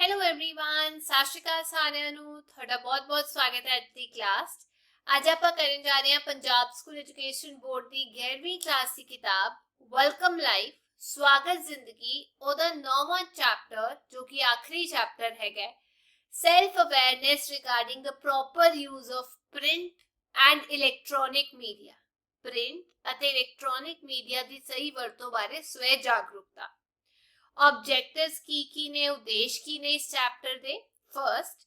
Hello everyone, ਸਤਿ ਸ਼੍ਰੀ ਅਕਾਲ ਸਾਰਿਆਂ ਨੂੰ। ਤੁਹਾਡਾ ਬਹੁਤ-ਬਹੁਤ ਸਵਾਗਤ ਹੈ ਅੱਜ ਦੀ ਕਲਾਸ। ਅੱਜ ਆਪਾਂ ਕਰਨ ਜਾ ਰਹੇ ਹਾਂ ਪੰਜਾਬ ਸਕੂਲ ਐਜੂਕੇਸ਼ਨ ਬੋਰਡ ਦੀ 11ਵੀਂ ਕਲਾਸ ਦੀ ਕਿਤਾਬ ਵੈਲਕਮ ਲਾਈਫ ਸਵਾਗਤ ਜ਼ਿੰਦਗੀ, ਉਹਦਾ 9ਵਾਂ ਚੈਪਟਰ ਜੋ ਕਿ ਆਖਰੀ ਚੈਪਟਰ ਹੈਗਾ, self awareness regarding the proper use of print and electronic media. Print ਅਤੇ ਇਲੈਕਟ੍ਰੋਨਿਕ ਮੀਡੀਆ ਦੀ ਸਹੀ ਵਰਤੋਂ ਬਾਰੇ ਸਵੈ ਜਾਗਰੂਕਤਾ। Objectives की ने उद्देश की ने इस chapter they. First,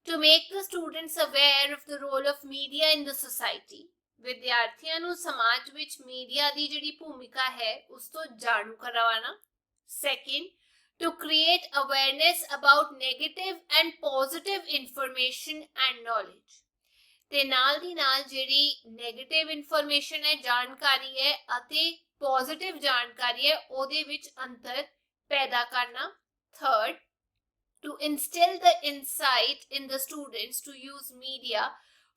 to make the students aware of the role of media in the society. विद्यार्थियों ਨੂੰ ਸਮਾਜ ਵਿੱਚ ਮੀਡੀਆ ਦੀ ਜਿਹੜੀ ਭੂਮਿਕਾ ਹੈ ਉਸ ਤੋਂ ਜਾਣੂ ਕਰਵਾਉਣਾ। Second, to create awareness about negative and positive information and knowledge. ਤੇ ਨਾਲ ਦੀ ਨਾਲ ਜਿਹੜੀ ਨੈਗੇਟਿਵ ਇਨਫੋਰਮੇਸ਼ਨ ਹੈ, ਜਾਣਕਾਰੀ ਹੈ ਅਤੇ ਪੋਜ਼ਿਟਿਵ ਜਾਣਕਾਰੀ ਹੈ, ਉਹਦੇ ਵਿੱਚ ਅੰਤਰ पैदा करना। Third, to instill the insight in the students to use media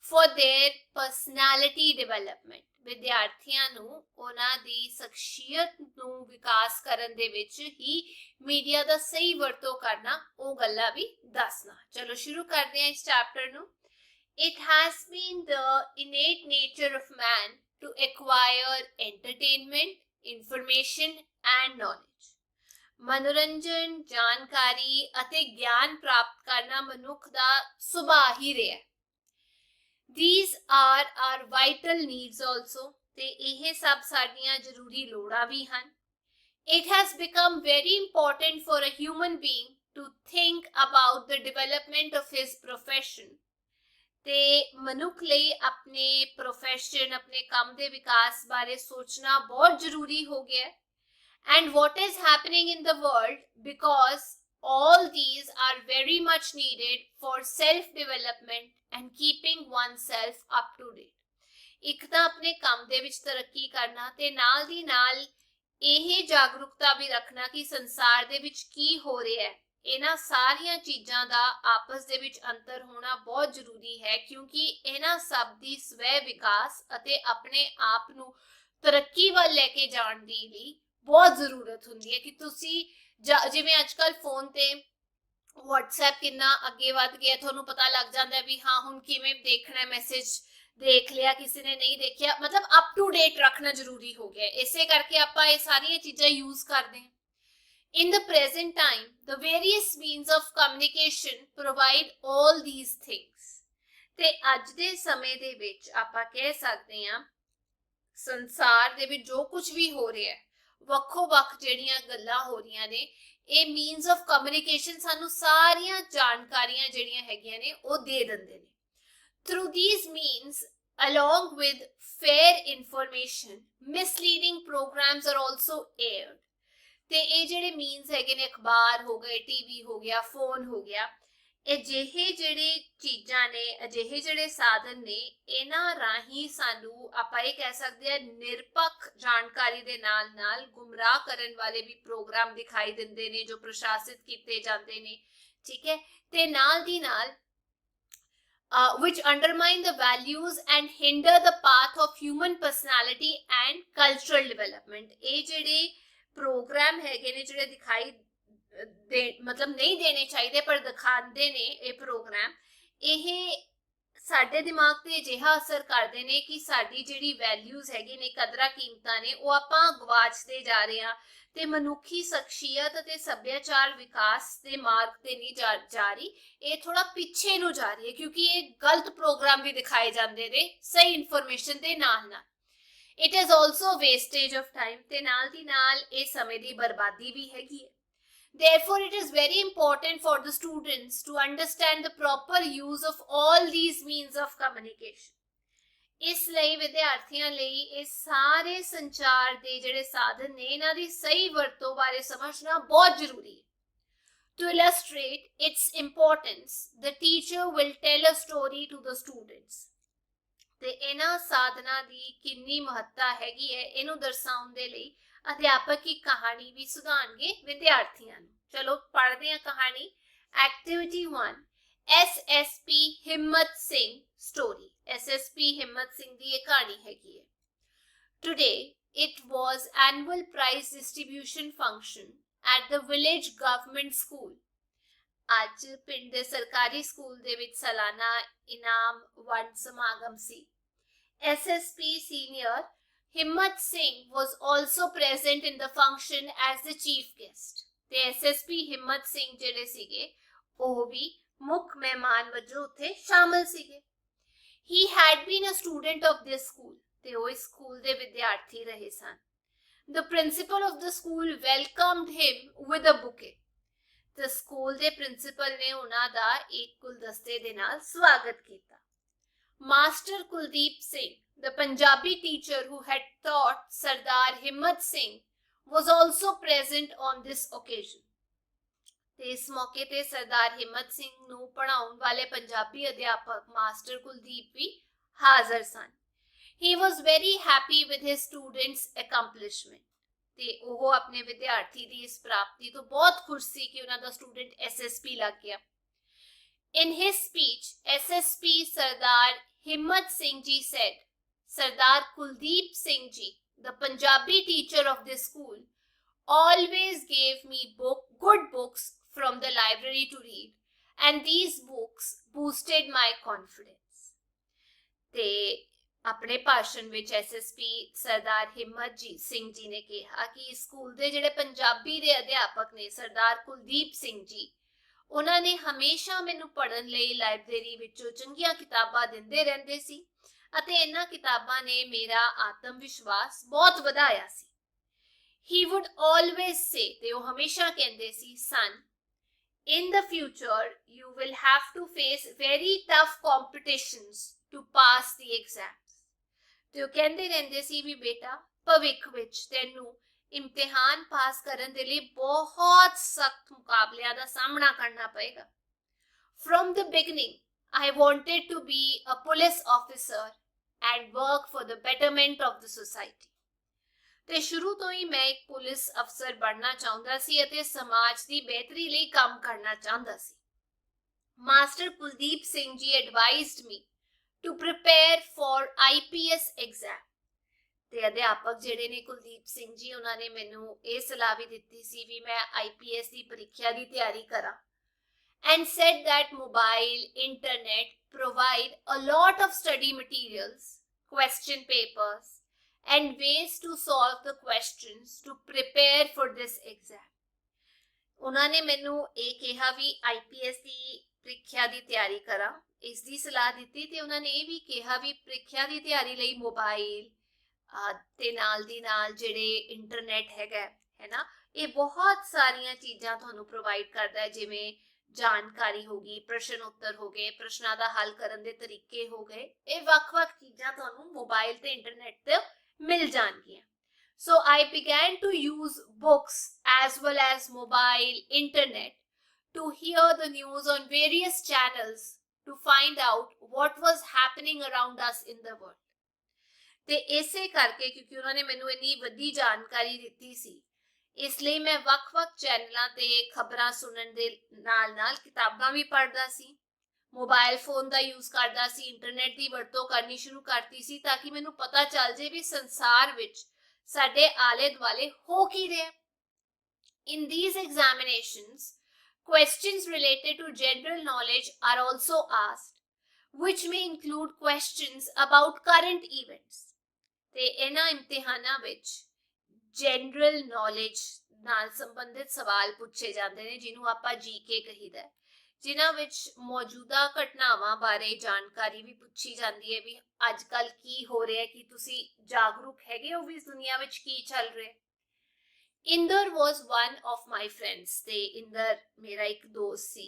for their personality development. ਵਿਦਿਆਰਥੀਆਂ ਨੂੰ ਉਹਨਾਂ ਦੀ ਸ਼ਖਸੀਅਤ ਨੂੰ ਵਿਕਾਸ ਕਰਨ ਦੇ ਵਿੱਚ ਹੀ ਮੀਡੀਆ ਦਾ ਸਹੀ ਵਰਤੋਂ ਕਰਨਾ, ਉਹ ਗੱਲਾਂ ਵੀ ਦੱਸਣਾ। ਚਲੋ ਸ਼ੁਰੂ ਕਰਦੇ ਹਾਂ ਇਸ ਚੈਪਟਰ ਨੂੰ। It has been the innate nature of man to acquire entertainment, information and knowledge. ਮਨੋਰੰਜਨ, ਜਾਣਕਾਰੀ ਅਤੇ ਗਿਆਨ ਪ੍ਰਾਪਤ ਕਰਨਾ ਮਨੁੱਖ ਦਾ ਸੁਭਾਅ ਹੀ ਰਿਹਾ। These are our vital needs also, ਤੇ ਇਹ ਸਭ ਸਾਡੀਆਂ ਜ਼ਰੂਰੀ ਲੋੜਾਂ ਵੀ ਹਨ। It has become very important for a human being to think about the development of his profession. ਤੇ ਮਨੁੱਖ ਲਈ ਆਪਣੇ profession, ਆਪਣੇ ਕੰਮ ਦੇ ਵਿਕਾਸ ਬਾਰੇ ਸੋਚਣਾ ਬਹੁਤ ਜ਼ਰੂਰੀ ਹੋ ਗਿਆ ਹੈ। And what is happening in the world, because all these are very much needed for self-development and keeping oneself up to date. ਇੱਕ ਤਾਂ ਆਪਣੇ ਕੰਮ ਦੇ ਵਿੱਚ ਤਰੱਕੀ ਕਰਨਾ ਤੇ ਨਾਲ ਦੀ ਨਾਲ ਇਹ ਜਾਗਰੂਕਤਾ ਵੀ ਰੱਖਣਾ ਕਿ ਸੰਸਾਰ ਦੇ ਵਿੱਚ ਕੀ ਹੋ ਰਿਹਾ ਹੈ। ਇਹਨਾਂ ਸਾਰੀਆਂ ਚੀਜ਼ਾਂ ਦਾ ਆਪਸ ਦੇ ਵਿੱਚ ਅੰਤਰ ਹੋਣਾ ਬਹੁਤ ਜ਼ਰੂਰੀ ਹੈ, ਕਿਉਂਕਿ ਇਹਨਾਂ ਸਭ ਦੀ ਸਵੈ ਵਿਕਾਸ ਅਤੇ ਆਪਣੇ ਆਪ ਨੂੰ ਤਰੱਕੀ ਵੱਲ ਲੈ ਕੇ ਜਾਣ ਦੀ ਲਈ ਬਹੁਤ ਜ਼ਰੂਰਤ ਹੁੰਦੀ ਹੈ ਕਿ ਤੁਸੀਂ ਜਿਵੇਂ ਅੱਜ ਕੱਲ੍ਹ ਫੋਨ ਤੇ WhatsApp ਕਿੰਨਾ ਅੱਗੇ ਵੱਧ ਗਿਆ, ਤੁਹਾਨੂੰ ਪਤਾ ਲੱਗ ਜਾਂਦਾ ਵੀ ਹਾਂ ਹੁਣ ਕਿਵੇਂ ਦੇਖਣਾ, ਮੈਸੇਜ ਦੇਖ ਲਿਆ, ਕਿਸੇ ਨੇ ਨਹੀਂ ਦੇਖਿਆ, ਮਤਲਬ ਅਪ ਟੂ ਡੇਟ ਰੱਖਣਾ ਜ਼ਰੂਰੀ ਹੋ ਗਿਆ। ਇਸੇ ਕਰਕੇ ਆਪਾਂ ਇਹ ਸਾਰੀਆਂ ਚੀਜ਼ਾਂ ਯੂਜ਼ ਕਰਦੇ ਹਾਂ। In the present time, the various means of communication provide all these things. ਤੇ ਅੱਜ ਦੇ ਸਮੇਂ ਦੇ ਵਿੱਚ ਆਪਾਂ ਕਹਿ ਸਕਦੇ ਹਾਂ ਸੰਸਾਰ ਦੇ ਵਿੱਚ ਜੋ ਕੁਝ ਵੀ ਹੋ ਰਿਹਾ ਹੈ, ਵੱਖੋ ਵੱਖ ਜਿਹੜੀਆਂ ਗੱਲਾਂ ਹੋ ਰਹੀਆਂ ਨੇ, ਇਹ ਮੀਨਸ ਆਫ ਕਮਿਊਨੀਕੇਸ਼ਨ ਸਾਨੂੰ ਸਾਰੀਆਂ ਜਾਣਕਾਰੀਆਂ ਜਿਹੜੀਆਂ ਹੈਗੀਆਂ ਨੇ ਉਹ ਦੇ ਦਿੰਦੇ ਨੇ। Through these means along with fair information, misleading programs are also aired. ਤੇ ਇਹ ਜਿਹੜੇ ਮੀਨਸ ਹੈਗੇ ਨੇ, ਅਖਬਾਰ ਹੋ ਗਏ, ਟੀਵੀ ਹੋ ਗਿਆ, ਫੋਨ ਹੋ ਗਿਆ, ਅਜਿਹੇ ਜਿਹੜੇ ਚੀਜ਼ਾਂ ਨੇ, ਅਜਿਹੇ ਜਿਹੜੇ ਸਾਧਨ ਨੇ, ਇਹਨਾਂ ਰਾਹੀਂ ਸਾਨੂੰ ਆਪਾਂ ਇਹ ਕਹਿ ਸਕਦੇ ਹਾਂ ਨਿਰਪੱਖ ਜਾਣਕਾਰੀ ਦੇ ਨਾਲ ਨਾਲ ਗੁੰਮਰਾਹ ਕਰਨ ਵਾਲੇ ਵੀ ਪ੍ਰੋਗਰਾਮ ਦਿਖਾਈ ਦਿੰਦੇ ਨੇ ਜੋ ਪ੍ਰਸ਼ਾਸਿਤ ਕੀਤੇ ਜਾਂਦੇ ਨੇ। ਠੀਕ ਹੈ, ਤੇ ਨਾਲ ਦੀ ਨਾਲ which undermine the values and hinder the path of human personality and cultural development. ਇਹ ਜਿਹੜੇ ਪ੍ਰੋਗਰਾਮ ਹੈਗੇ ਨੇ ਜਿਹੜੇ ਦਿਖਾਈ ਮਤਲਬ ਨਹੀਂ ਦੇਣੇ ਚਾਹੀਦੇ ਪਰ ਦਿਖਾਉਂਦੇ ਨੇ ਇਹ ਪ੍ਰੋਗਰਾਮ, ਇਹ ਸਾਡੇ ਦਿਮਾਗ ਤੇ ਅਜਿਹਾ ਅਸਰ ਕਰਦੇ ਨੇ ਕਿ ਸਾਡੀ ਜਿਹੜੀ ਵੈਲਿਊਜ਼ ਹੈਗੇ ਨੇ, ਕਦਰਾਂ ਕੀਮਤਾਂ ਨੇ, ਉਹ ਆਪਾਂ ਗਵਾਚਦੇ ਜਾ ਰਹੇ ਹਾਂ ਤੇ ਮਨੁੱਖੀ ਸ਼ਖਸੀਅਤ ਅਤੇ ਸੱਭਿਆਚਾਰ ਵਿਕਾਸ ਦੇ ਮਾਰਗ ਤੇ ਨਹੀਂ ਜਾ ਰਹੀ, ਇਹ ਥੋੜਾ ਪਿੱਛੇ ਨੂੰ ਜਾ ਰਹੀ ਹੈ ਕਿਉਂਕਿ ਇਹ ਗਲਤ ਪ੍ਰੋਗਰਾਮ ਵੀ ਦਿਖਾਏ ਜਾਂਦੇ ਨੇ ਸਹੀ ਇਨਫੋਰਮੇਸ਼ਨ ਦੇ ਨਾਲ ਨਾਲ। It is also wastage of time, ਤੇ ਨਾਲ ਦੀ ਨਾਲ ਇਹ ਸਮੇਂ ਦੀ ਬਰਬਾਦੀ ਵੀ ਹੈਗੀ ਹੈ। Therefore, it is very important for the students to understand the proper use of all these means of communication. ਇਸ ਲਈ ਵਿਦਿਆਰਥੀਆਂ ਲਈ ਇਹ ਸਾਰੇ ਸੰਚਾਰ ਦੇ ਜਿਹੜੇ ਸਾਧਨ ਨੇ, ਇਹਨਾਂ ਦੀ ਸਹੀ ਵਰਤੋਂ ਬਾਰੇ ਸਮਝਣਾ ਬਹੁਤ ਜ਼ਰੂਰੀ ਹੈ। To illustrate its importance, the teacher will tell a story to the students. ਤੇ ਇਹਨਾਂ ਸਾਧਨਾਂ ਦੀ ਕਿੰਨੀ ਮਹੱਤਤਾ ਹੈਗੀ ਹੈ, ਇਹਨੂੰ ਦਰਸਾਉਣ ਦੇ ਲਈ ਅਧਿਆਪਕ ਇੱਕ ਕਹਾਣੀ ਵੀ ਸੁਣਾਉਣਗੇ ਵਿਦਿਆਰਥੀਆਂ ਨੂੰ। ਚਲੋ ਪੜ੍ਹਦੇ ਹਾਂ ਕਹਾਣੀ। Activity 1, SSP Himmat Singh story. SSP Himmat Singh ਦੀ ਇਹ ਕਹਾਣੀ ਹੈਗੀ ਹੈ। Today it was annual prize distribution function at the village government school. ਅੱਜ ਪਿੰਡ ਦੇ ਸਰਕਾਰੀ ਸਕੂਲ ਦੇ ਵਿੱਚ ਸਾਲਾਨਾ ਇਨਾਮ ਵੰਡ ਸਮਾਗਮ ਸੀ। SSP senior Himmat Singh was also present in the function as the chief guest ਤੇ ਐਸਐਸਪੀ ਹਿੰਮਤ ਸਿੰਘ ਜਿਹੜੇ ਸੀਗੇ ਉਹ ਵੀ ਮੁੱਖ ਮਹਿਮਾਨ ਵਜੋਂ ਉੱਥੇ ਸ਼ਾਮਲ ਸੀਗੇ। He had been a student of this school ਤੇ ਉਹ ਇਸ ਸਕੂਲ ਦੇ ਵਿਦਿਆਰਥੀ ਰਹੇ ਸਨ। The principal of the school welcomed him with a bouquet ਤੇ ਸਕੂਲ ਦੇ ਪ੍ਰਿੰਸੀਪਲ ਨੇ ਉਹਨਾਂ ਦਾ ਇੱਕ ਗੁਲਦਸਤੇ ਦੇ ਨਾਲ ਸਵਾਗਤ ਕੀਤਾ। Master Kuldeep Singh, the Punjabi teacher who had taught Sardar Himmat Singh, was also present on this occasion. ਤੇ ਇਸ ਮੌਕੇ ਤੇ ਸਰਦਾਰ ਹਿੰਮਤ ਸਿੰਘ ਨੂੰ ਪੜ੍ਹਾਉਣ ਵਾਲੇ ਪੰਜਾਬੀ ਅਧਿਆਪਕ ਮਾਸਟਰ ਕੁਲਦੀਪ ਵੀ ਹਾਜ਼ਰ ਸਨ। He was very happy with his students' accomplishment. ਤੇ ਉਹ ਆਪਣੇ ਵਿਦਿਆਰਥੀ ਦੀ ਇਸ ਪ੍ਰਾਪਤੀ ਤੋਂ ਬਹੁਤ ਖੁਸ਼ ਸੀ ਕਿ ਉਹਨਾਂ ਦਾ ਸਟੂਡੈਂਟ ਐਸਐਸਪੀ ਲੱਗ ਗਿਆ। In his speech, SSP Sardar Himmat Singh ji said, Sardar Kuldeep Singh ji, the Punjabi teacher of this school, always gave me good books from the library to read, and these books boosted my confidence. ਤੇ ਆਪਣੇ ਭਾਸ਼ਣ ਵਿੱਚ SSP ਸਰਦਾਰ ਹਿੰਮਤ ਸਿੰਘ ਜੀ ਨੇ ਕਿਹਾ ਕਿ school ਦੇ ਜਿਹੜੇ ਪੰਜਾਬੀ ਦੇ ਅਧਿਆਪਕ ਨੇ ਸਰਦਾਰ ਕੁਲਦੀਪ ਸਿੰਘ ਜੀ, ਉਹਨਾਂ ਨੇ ਹਮੇਸ਼ਾ ਮੈਨੂੰ ਪੜ੍ਹਨ ਲਈ ਲਾਇਬ੍ਰੇਰੀ ਵਿੱਚੋਂ ਚੰਗੀਆਂ ਕਿਤਾਬਾਂ ਦਿੰਦੇ ਰਹਿੰਦੇ ਸੀ ਅਤੇ ਇਹਨਾਂ ਕਿਤਾਬਾਂ ਨੇ ਮੇਰਾ ਆਤਮ ਵਿਸ਼ਵਾਸ ਬਹੁਤ ਵਧਾਇਆ ਸੀ। He would always say, ਤੇ ਉਹ ਹਮੇਸ਼ਾ ਕਹਿੰਦੇ ਸੀ, son, in the future you will have to face very tough competitions to pass the exams. ਤੇ ਉਹ ਕਹਿੰਦੇ ਰਹਿੰਦੇ ਸੀ ਵੀ ਬੇਟਾ ਭਵਿੱਖ ਵਿੱਚ ਤੈਨੂੰ ਇਮਤਿਹਾਨ ਪਾਸ ਕਰਨ ਦੇ ਲਈ ਬਹੁਤ ਸਖਤ ਮੁਕਾਬਲਿਆਂ ਦਾ ਸਾਹਮਣਾ ਕਰਨਾ ਪਏਗਾ। From the beginning, I wanted to be a police officer and work for the betterment of the society. ਤੇ ਸ਼ੁਰੂ ਤੋਂ ਹੀ ਮੈਂ ਇੱਕ ਪੁਲਿਸ ਅਫਸਰ ਬਣਨਾ ਚਾਹੁੰਦਾ ਸੀ ਅਤੇ ਸਮਾਜ ਦੀ ਬਿਹਤਰੀ ਲਈ ਕੰਮ ਕਰਨਾ ਚਾਹੁੰਦਾ ਸੀ। Master Kuldeep Singh ji advised me to prepare for IPS exam. ਤੇ ਅਧਿਆਪਕ ਜਿਹੜੇ ਨੇ ਕੁਲਦੀਪ ਸਿੰਘ ਜੀ, ਉਹਨਾਂ ਨੇ ਮੈਨੂੰ ਇਹ ਸਲਾਹ ਵੀ ਦਿੱਤੀ ਸੀ ਵੀ ਮੈਂ IPS ਦੀ ਪ੍ਰੀਖਿਆ ਦੀ ਤਿਆਰੀ ਕਰਾਂ। And said that mobile, internet provide a lot of study materials, question papers, and ways to solve the questions to prepare for this exam. ਉਹਨਾਂ ਨੇ ਮੈਨੂੰ ਇਹ ਕਿਹਾ ਵੀ IPS ਦੀ ਪ੍ਰੀਖਿਆ ਦੀ ਤਿਆਰੀ ਕਰਾਂ, ਇਸ ਦੀ ਸਲਾਹ ਦਿੱਤੀ ਤੇ ਉਹਨਾਂ ਨੇ ਇਹ ਵੀ ਕਿਹਾ ਵੀ ਪ੍ਰੀਖਿਆ ਦੀ ਤਿਆਰੀ ਲਈ ਮੋਬਾਈਲ ਤੇ ਨਾਲ ਦੀ ਨਾਲ ਜਿਹੜੇ ਇੰਟਰਨੈਟ ਹੈ ਨਾ, ਇਹ ਬਹੁਤ ਸਾਰੀਆਂ ਚੀਜ਼ਾਂ ਤੁਹਾਨੂੰ ਪ੍ਰੋਵਾਈਡ ਕਰਦਾ ਹੈ, ਜਿਵੇਂ ਜਾਣਕਾਰੀ ਹੋ ਗਈ, ਪ੍ਰਸ਼ਨ ਉੱਤਰ ਹੋ ਗਏ, ਪ੍ਰਸ਼ਨਾਂ ਦਾ ਹੱਲ ਕਰਨ ਦੇ ਤਰੀਕੇ ਹੋ ਗਏ, ਇਹ ਵੱਖ-ਵੱਖ ਚੀਜ਼ਾਂ ਤੁਹਾਨੂੰ ਮੋਬਾਈਲ ਤੇ ਇੰਟਰਨੈਟ ਤੇ ਮਿਲ ਜਾਣਗੀਆਂ। So I began to use books as well as mobile internet to hear the news on various channels to find out what was happening around us in the world. ਤੇ ਇਸੇ ਕਰਕੇ ਕਿਉਂਕਿ ਉਹਨਾਂ ਨੇ ਮੈਨੂੰ ਇੰਨੀ ਵੱਡੀ ਜਾਣਕਾਰੀ ਦਿੱਤੀ ਸੀ, ਇਸ ਲਈ ਮੈਂ ਵੱਖ-ਵੱਖ ਚੈਨਲਾਂ ਤੇ ਖਬਰਾਂ ਸੁਣਨ ਦੇ ਨਾਲ-ਨਾਲ ਕਿਤਾਬਾਂ ਵੀ ਪੜ੍ਹਦਾ ਸੀ, ਮੋਬਾਈਲ ਫੋਨ ਦਾ ਯੂਜ਼ ਕਰਦਾ ਸੀ, ਇੰਟਰਨੈਟ ਦੀ ਵਰਤੋਂ ਕਰਨੀ ਸ਼ੁਰੂ ਕਰਤੀ ਸੀ ਤਾਂ ਕਿ ਮੈਨੂੰ ਪਤਾ ਚੱਲ ਜੇ ਵੀ ਸੰਸਾਰ ਵਿੱਚ ਸਾਡੇ ਆਲੇ ਦੁਆਲੇ ਹੋ ਕੀ ਰਿਹਾ। In these examinations, questions related to general knowledge are also asked, which may include questions about current events. ਤੇ ਇਹਨਾਂ ਇਮਤਿਹਾਨਾਂ ਵਿੱਚ ਜਨਰਲ ਨੌਲੇਜ ਨਾਲ ਸੰਬੰਧਿਤ ਸਵਾਲ ਪੁੱਛੇ ਜਾਂਦੇ ਨੇ, ਜਿਹਨੂੰ ਆਪਾਂ ਜੀਕੇ ਕਹੀਦਾ, ਜਿਨ੍ਹਾਂ ਵਿੱਚ ਮੌਜੂਦਾ ਘਟਨਾਵਾਂ ਬਾਰੇ ਜਾਣਕਾਰੀ ਵੀ ਪੁੱਛੀ ਜਾਂਦੀ ਹੈ ਵੀ ਅੱਜ ਕੱਲ ਕੀ ਹੋ ਰਿਹਾ, ਕਿ ਤੁਸੀਂ ਜਾਗਰੂਕ ਹੈਗੇ ਹੋ ਵੀ ਇਸ ਦੁਨੀਆ ਵਿੱਚ ਕੀ ਚੱਲ ਰਿਹਾ। Inder was one of my friends ਤੇ ਇੰਦਰ ਮੇਰਾ ਇੱਕ ਦੋਸਤ ਸੀ।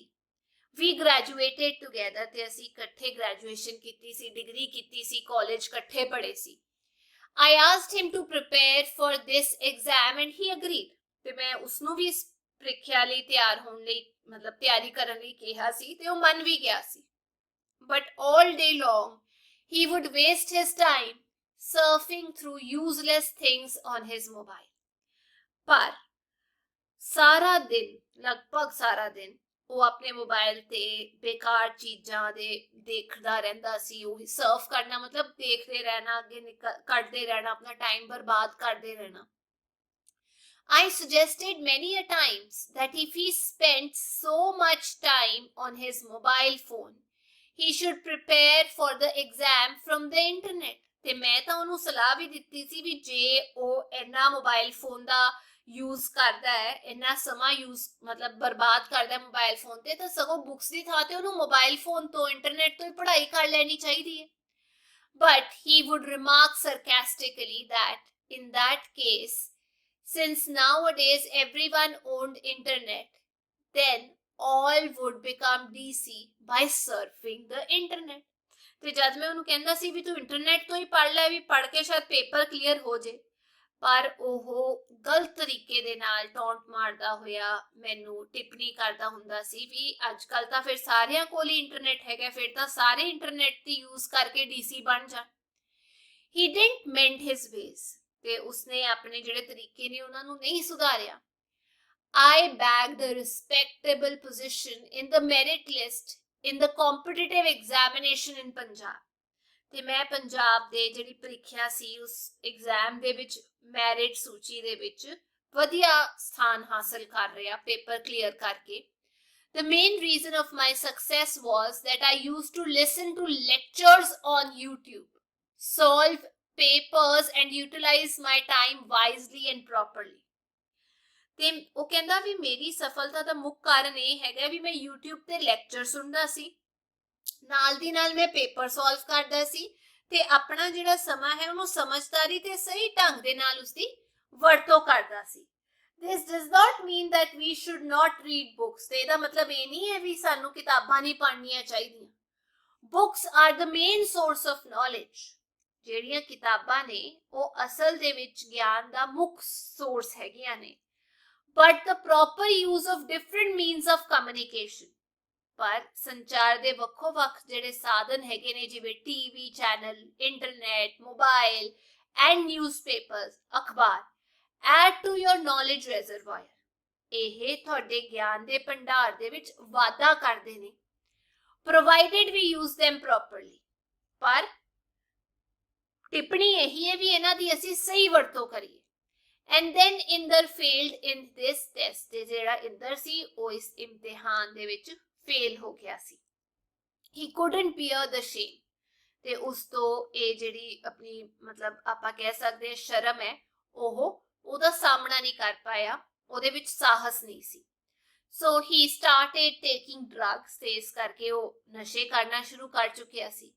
We graduated together ਤੇ ਅਸੀਂ ਇਕੱਠੇ ਗ੍ਰੈਜੂਏਸ਼ਨ ਕੀਤੀ ਸੀ, ਡਿਗਰੀ ਕੀਤੀ ਸੀ, ਕਾਲਜ ਇਕੱਠੇ ਪੜ੍ਹੇ ਸੀ। I asked him to prepare for this exam and he agreed. ਤੇ ਮੈਂ ਉਸਨੂੰ ਵੀ ਇਸ ਪ੍ਰੀਖਿਆ ਲਈ ਤਿਆਰ ਹੋਣ ਲਈ ਮਤਲਬ ਤਿਆਰੀ ਕਰਨ ਲਈ ਕਿਹਾ ਸੀ ਤੇ ਉਹ ਮੰਨ ਵੀ ਗਿਆ ਸੀ। But all day long he would waste his time surfing through useless things on his mobile. ਪਰ ਸਾਰਾ ਦਿਨ, ਲਗਭਗ ਸਾਰਾ ਦਿਨ ਉਹ ਆਪਣੇ ਮੋਬਾਈਲ ਤੇ ਬੇਕਾਰ ਚੀਜ਼ਾਂ ਦੇ ਦੇਖਦਾ ਰਹਿੰਦਾ ਸੀ। ਉਹ ਸਰਫ ਕਰਨਾ ਮਤਲਬ ਦੇਖਦੇ ਰਹਿਣਾ, ਅੱਗੇ ਕੱਢਦੇ ਰਹਿਣਾ, ਆਪਣਾ ਟਾਈਮ ਬਰਬਾਦ ਕਰਦੇ ਰਹਿਣਾ। I suggested many a times that if he spent so much time on his mobile phone, he should prepare for the exam from the internet. ਤੇ ਮੈਂ ਤਾਂ ਉਹਨੂੰ ਸਲਾਹ ਵੀ ਦਿੱਤੀ ਸੀ ਵੀ ਜੇ ਉਹ ਇੰਨਾ ਮੋਬਾਈਲ ਫੋਨ ਦਾ ਯੂਜ਼ ਕਰਦਾ ਹੈ, ਇੰਨਾ ਸਮਾਂ ਯੂਜ਼ ਮਤਲਬ ਬਰਬਾਦ ਕਰਦਾ ਮੋਬਾਈਲ ਫੋਨ ਤੇ, ਤਾਂ ਸਗੋਂ ਬੁੱਕਸ ਦੀ ਥਾਂ ਤੇ ਉਹਨੂੰ ਮੋਬਾਈਲ ਫੋਨ ਤੋਂ ਇੰਟਰਨੈਟ ਤੋਂ ਹੀ ਪੜ੍ਹਾਈ ਕਰ ਲੈਣੀ ਚਾਹੀਦੀ ਹੈ. But he would remark sarcastically that in that case, since nowadays everyone owned internet, then all would become DC by surfing the internet. ਤੇ ਜਦ ਮੈਂ ਉਹਨੂੰ ਕਹਿੰਦਾ ਸੀ ਵੀ ਤੂੰ ਇੰਟਰਨੈਟ ਤੋਂ ਹੀ ਪੜ੍ਹ ਲੈ, ਵੀ ਪੜ੍ਹ ਕੇ ਸ਼ਾਇਦ ਪੇਪਰ ਕਲੀਅਰ ਹੋ ਜੇ, ਪਰ ਉਹ ਗਲਤ ਤਰੀਕੇ ਦੇ ਨਾਲ ਟੌਂਟ ਮਾਰਦਾ ਹੋਇਆ ਮੈਨੂੰ ਟਿੱਪਣੀ ਕਰਦਾ ਹੁੰਦਾ ਸੀ ਵੀ ਅੱਜ ਕੱਲ ਤਾਂ ਫਿਰ ਸਾਰਿਆਂ ਕੋਲ ਹੀ ਇੰਟਰਨੈਟ ਹੈਗਾ, ਫਿਰ ਤਾਂ ਸਾਰੇ ਇੰਟਰਨੈਟ ਦੀ ਯੂਜ਼ ਕਰਕੇ ਡੀਸੀ ਬਣ ਜਾਣ. He didn't mend his ways. ਤੇ ਉਸਨੇ ਆਪਣੇ ਜਿਹੜੇ ਤਰੀਕੇ ਨੇ ਉਹਨਾਂ ਨੂੰ ਨਹੀਂ ਸੁਧਾਰਿਆ. I bagged a respectable position in the merit list in the competitive examination in Punjab. ਤੇ ਮੈਂ ਪੰਜਾਬ ਦੇ ਜਿਹੜੀ ਪ੍ਰੀਖਿਆ ਸੀ ਉਸ ਐਗਜ਼ਾਮ ਦੇ ਵਿੱਚ ਮੈਰਿਟ ਸੂਚੀ ਦੇ ਵਿੱਚ ਵਧੀਆ ਸਥਾਨ ਹਾਸਲ ਕਰ ਰਿਹਾ ਪੇਪਰ ਕਲੀਅਰ ਕਰਕੇ. The main reason of my success was that I used to listen to lectures on YouTube, solve papers and utilize my time wisely and properly. ਤੇ ਉਹ ਕਹਿੰਦਾ ਵੀ ਮੇਰੀ ਸਫਲਤਾ ਦਾ ਮੁੱਖ ਕਾਰਨ ਇਹ ਹੈਗਾ ਵੀ ਮੈਂ YouTube ਤੇ ਲੈਕਚਰ ਸੁਣਦਾ ਸੀ, ਨਾਲ ਦੀ ਨਾਲ ਮੈਂ ਪੇਪਰ ਸੋਲਵ ਕਰਦਾ ਸੀ ਤੇ ਆਪਣਾ ਜਿਹੜਾ ਸਮਾਂ ਹੈ ਉਹਨੂੰ ਸਮਝਦਾਰੀ ਤੇ ਸਹੀ ਢੰਗ ਦੇ ਨਾਲ ਉਸਦੀ ਵਰਤੋਂ ਕਰਦਾ ਸੀ. This does not mean that we should not read books. ਤੇ ਇਹਦਾ ਮਤਲਬ ਇਹ ਨਹੀਂ ਹੈ ਵੀ ਸਾਨੂੰ ਕਿਤਾਬਾਂ ਨਹੀਂ ਪੜ੍ਹਨੀਆਂ ਚਾਹੀਦੀਆਂ. Books are the main source of knowledge. ਜਿਹੜੀਆਂ ਕਿਤਾਬਾਂ ਨੇ ਉਹ ਅਸਲ ਦੇ ਵਿੱਚ ਗਿਆਨ ਦਾ ਮੁੱਖ ਸੋਰਸ ਹੈਗੀਆਂ ਨੇ. But the proper use of different means of communication. ਪਰ ਸੰਚਾਰ ਦੇ ਵੱਖੋ-ਵੱਖ ਜਿਹੜੇ ਸਾਧਨ ਹੈਗੇ ਨੇ ਜਿਵੇਂ TV channel, internet, mobile and newspapers, ਅਖਬਾਰ, add to your knowledge reservoir. ਇਹ ਤੁਹਾਡੇ ਗਿਆਨ ਦੇ ਭੰਡਾਰ ਦੇ ਵਿੱਚ ਵਾਧਾ ਕਰਦੇ ਨੇ, provided we use them properly. ਪਰ ਟਿੱਪਣੀ ਇਹੀ ਹੈ ਵੀ ਇਹਨਾਂ ਦੀ ਅਸੀਂ ਸਹੀ ਵਰਤੋਂ ਕਰੀਏ. And then Inder failed in this test. ਤੇ ਜਿਹੜਾ ਇੰਦਰ ਸੀ ਉਹ ਇਸ ਇਮਤਿਹਾਨ ਦੇ ਵਿੱਚ ਫੇਲ ਹੋ ਗਿਆ ਸੀ. He couldn't bear the shame. ਤੇ ਉਸ ਤੋਂ ਇਹ ਜਿਹੜੀ ਆਪਣੀ ਮਤਲਬ ਆਪਾਂ ਕਹਿ ਸਕਦੇ ਹਾਂ ਸ਼ਰਮ ਹੈ, ਉਹਦਾ ਸਾਹਮਣਾ ਨਹੀਂ ਕਰ ਪਾਇਆ, ਉਹਦੇ ਵਿੱਚ ਸਾਹਸ ਨਹੀਂ ਸੀ. So he started taking drugs. ਤੇ ਇਸ ਕਰਕੇ ਉਹ ਨਸ਼ੇ ਕਰਨਾ ਸ਼ੁਰੂ ਕਰ ਚੁੱਕਿਆ ਸੀ.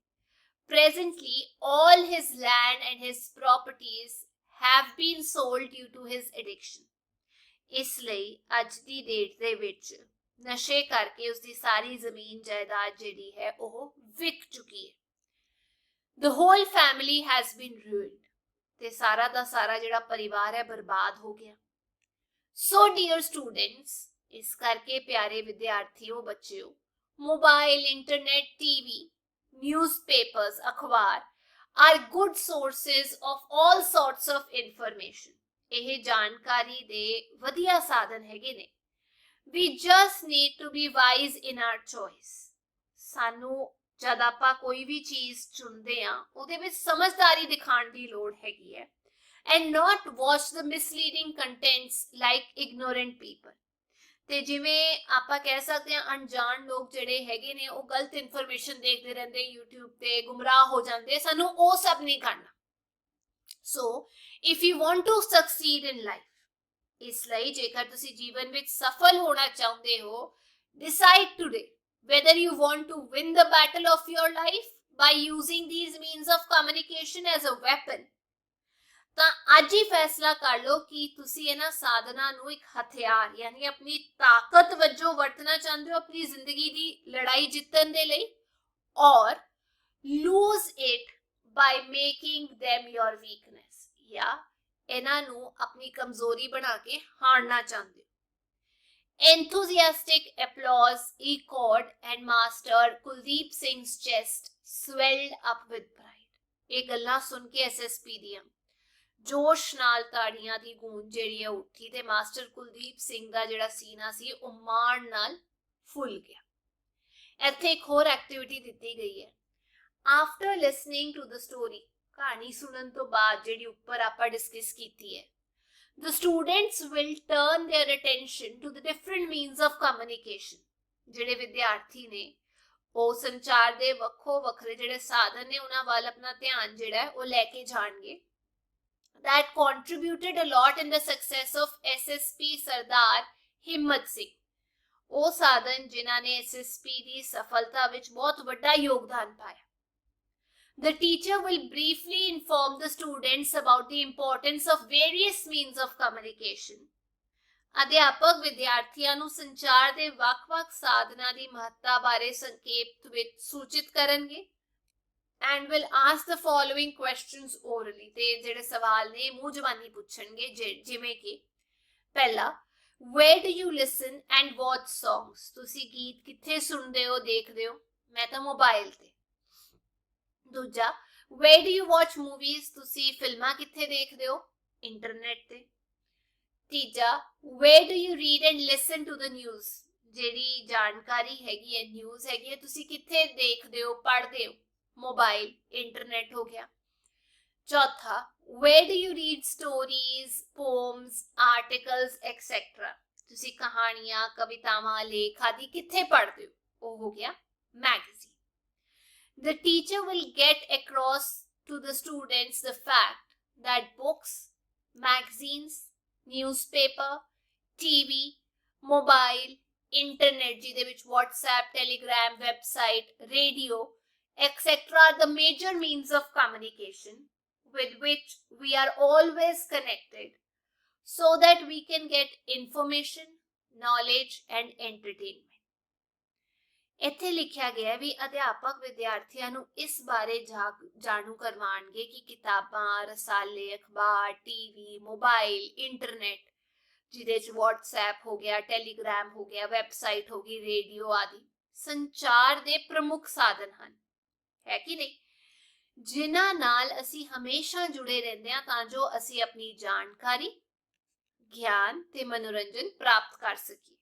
Presently, all his land and his properties have been sold due to his addiction. ਇਸ ਲਈ ਅੱਜ ਦੀ ਡੇਟ ਦੇ ਵਿੱਚ ਨਸ਼ੇ ਕਰਕੇ ਉਸਦੀ ਸਾਰੀ ਜ਼ਮੀਨ ਜਾਇਦਾਦ ਜਿਹੜੀ ਹੈ ਉਹ ਵਿਕ ਚੁੱਕੀ ਹੈ. The whole family has been ruined. ਤੇ ਸਾਰਾ ਦਾ ਸਾਰਾ ਜਿਹੜਾ ਪਰਿਵਾਰ ਹੈ ਬਰਬਾਦ ਹੋ ਗਿਆ. So dear students, ਇਸ ਕਰਕੇ ਪਿਆਰੇ ਵਿਦਿਆਰਥੀਓ, ਬੱਚਿਓ, ਮੋਬਾਈਲ, ਇੰਟਰਨੈਟ, ਟੀਵੀ, newspapers, ਅਖਬਾਰ are good sources of all sorts of information. ਇਹ ਜਾਣਕਾਰੀ ਦੇ ਵਧੀਆ ਸਾਧਨ ਹੈਗੇ ਨੇ. We just need to be wise in our choice. ਸਾਨੂੰ ਜਦ ਆਪਾਂ ਕੋਈ ਵੀ ਚੀਜ਼ ਚੁਣਦੇ ਆ ਉਹਦੇ ਵਿੱਚ ਸਮਝਦਾਰੀ ਦਿਖਾਉਣ ਦੀ ਲੋੜ ਹੈਗੀ ਹੈ. And not watch the misleading contents like ignorant people. ਤੇ ਜਿਵੇਂ ਆਪਾਂ ਕਹਿ ਸਕਦੇ ਹਾਂ ਅਣਜਾਣ ਲੋਕ ਜਿਹੜੇ ਹੈਗੇ ਨੇ ਉਹ ਗਲਤ ਇਨਫੋਰਮੇਸ਼ਨ ਦੇਖਦੇ ਰਹਿੰਦੇ YouTube ਤੇ, ਗੁੰਮਰਾਹ ਹੋ ਜਾਂਦੇ, ਸਾਨੂੰ ਉਹ ਸਭ ਨਹੀਂ ਕਰਨਾ. So if you want to succeed in life, ਇਸ ਲਈ ਜੇਕਰ ਤੁਸੀਂ ਜੀਵਨ ਵਿੱਚ ਸਫਲ ਹੋਣਾ ਚਾਹੁੰਦੇ ਹੋ, decide today whether you want to win the battle of your life by using these means of communication as a weapon. ਤਾਂ ਅੱਜ ਹੀ ਫੈਸਲਾ ਕਰ ਲਓ ਕਿ ਤੁਸੀਂ ਇਹਨਾਂ ਸਾਧਨਾਂ ਨੂੰ ਇੱਕ ਹਥਿਆਰ ਯਾਨੀ ਆਪਣੀ ਤਾਕਤ ਵਜੋਂ ਵਰਤਣਾ ਚਾਹੁੰਦੇ ਹੋ ਆਪਣੀ ਜ਼ਿੰਦਗੀ ਦੀ ਲੜਾਈ ਜਿੱਤਣ ਦੇ ਲਈ, ਔਰ lose it by making them your weakness, ਜਾਂ ਇਹਨਾਂ ਨੂੰ ਆਪਣੀ ਕਮਜ਼ੋਰੀ ਬਣਾ ਕੇ ਹਾਰਨਾ ਚਾਹੁੰਦੇ ਹੋ. Enthusiastic applause echoed and Master Kuldeep Singh's chest swelled up with pride. ਇਹ ਗੱਲਾਂ ਸੁਣ ਕੇ SSP ਦੀਆਂ ਜੋਸ਼ ਨਾਲ ਤਾੜੀਆਂ ਦੀ ਗੂੰਜ ਜਿਹੜੀ ਹੈ ਉੱਠੀ ਤੇ ਮਾਸਟਰ ਕੁਲਦੀਪ ਸਿੰਘ ਦਾ ਜਿਹੜਾ ਸੀਨਾ ਸੀ ਉਹ ਮਾਣ ਨਾਲ ਫੁੱਲ ਗਿਆ. ਇੱਥੇ ਇੱਕ ਹੋਰ ਐਕਟੀਵਿਟੀ ਦਿੱਤੀ ਗਈ ਹੈ. After listening to the story, ਕਹਾਣੀ ਸੁਣਨ ਤੋਂ ਬਾਅਦ ਜਿਹੜੀ ਉੱਪਰ ਆਪਾਂ ਡਿਸਕਸ ਕੀਤੀ ਹੈ, The students will turn their attention to the different means of communication. ਜਿਹੜੇ ਵਿਦਿਆਰਥੀ ਨੇ ਉਹ ਸੰਚਾਰ ਦੇ ਵੱਖੋ ਵੱਖਰੇ ਜਿਹੜੇ ਸਾਧਨ ਨੇ ਉਹਨਾਂ ਵੱਲ ਆਪਣਾ ਧਿਆਨ ਜਿਹੜਾ ਹੈ ਉਹ ਲੈ ਕੇ ਜਾਣਗੇ. That contributed a lot in the success of SSP Sardar Himmat Singh. ਉਹ ਸਾਧਨ ਜਿਨ੍ਹਾਂ ਨੇ SSP ਦੀ ਸਫਲਤਾ ਵਿੱਚ ਬਹੁਤ ਵੱਡਾ ਯੋਗਦਾਨ ਪਾਇਆ. The teacher will briefly inform the students about the importance of various means of communication. ਅਧਿਆਪਕ ਵਿਦਿਆਰਥੀਆਂ ਨੂੰ ਸੰਚਾਰ ਦੇ ਵੱਖ-ਵੱਖ ਸਾਧਨਾਂ ਦੀ ਮਹੱਤਤਾ ਬਾਰੇ ਸੰਖੇਪ ਵਿੱਚ ਸੂਚਿਤ ਕਰਨਗੇ. And will ask the following questions orally. ਤੇ ਜਿਹੜੇ ਸਵਾਲ ਨੇ ਮੂੰਹ ਜ਼ਬਾਨੀ ਪੁੱਛਣਗੇ ਜਿਵੇਂ ਕਿ ਪਹਿਲਾ, where do you listen and watch songs? ਤੁਸੀਂ ਗੀਤ ਕਿੱਥੇ ਸੁਣਦੇ ਹੋ ਦੇਖਦੇ ਹੋ? ਮੈਂ ਤਾਂ ਮੋਬਾਈਲ ਤੇ. ਦੂਜਾ, where do you watch movies? ਤੁਸੀਂ ਫਿਲਮਾਂ ਕਿੱਥੇ ਦੇਖਦੇ ਹੋ? ਇੰਟਰਨੈਟ ਤੇ. ਤੀਜਾ, where do you read and listen to the news? ਜਿਹੜੀ ਜਾਣਕਾਰੀ ਹੈਗੀ ਹੈ, ਨਿਊਜ਼ ਹੈਗੀ ਹੈ, ਤੁਸੀਂ ਕਿੱਥੇ ਦੇਖਦੇ ਹੋ ਪੜ੍ਹਦੇ ਹੋ? ਮੋਬਾਈਲ, ਇੰਟਰਨੈਟ ਹੋ ਗਿਆ. ਚੌਥਾ, where do you read stories, poems, articles, etc. ਤੁਸੀਂ ਕਹਾਣੀਆਂ, ਕਵਿਤਾਵਾਂ, ਲੇਖ ਆਦਿ ਕਿੱਥੇ ਪੜ੍ਹਦੇ ਹੋ? ਉਹ ਹੋ ਗਿਆ magazine. The teacher will get across to the students the fact that books, magazines, newspaper, TV, mobile, internet ਜਿਹਦੇ ਵਿੱਚ WhatsApp, Telegram, website, radio, etc. are the major means of communication with which we are always connected so that we can get information, knowledge and entertainment. ਇੱਥੇ ਲਿਖਿਆ ਗਿਆ ਵੀ ਅਧਿਆਪਕ ਵਿਦਿਆਰਥੀਆਂ ਨੂੰ ਇਸ ਬਾਰੇ ਜਾਣੂ ਕਰਵਾਉਣਗੇ ਕਿ ਕਿਤਾਬਾਂ, ਰਸਾਲੇ, ਅਖਬਾਰ, ਟੀਵੀ, ਮੋਬਾਈਲ, ਇੰਟਰਨੈਟ ਜਿਹਦੇ 'ਚ WhatsApp ਹੋ ਗਿਆ, ਟੈਲੀਗ੍ਰਾਮ ਹੋ ਗਿਆ, ਵੈਬਸਾਈਟ ਹੋ ਗਈ, ਰੇਡੀਓ ਆਦਿ ਸੰਚਾਰ ਦੇ ਪ੍ਰਮੁੱਖ ਸਾਧਨ ਹਨ, ਹੈ ਕਿ ਨਹੀਂ, ਜਿਨ੍ਹਾਂ ਨਾਲ ਅਸੀਂ ਹਮੇਸ਼ਾ ਜੁੜੇ ਰਹਿੰਦੇ ਹਾਂ ਤਾਂ ਜੋ ਅਸੀਂ ਆਪਣੀ ਜਾਣਕਾਰੀ, ਗਿਆਨ ਤੇ ਮਨੋਰੰਜਨ ਪ੍ਰਾਪਤ ਕਰ ਸਕੀਏ.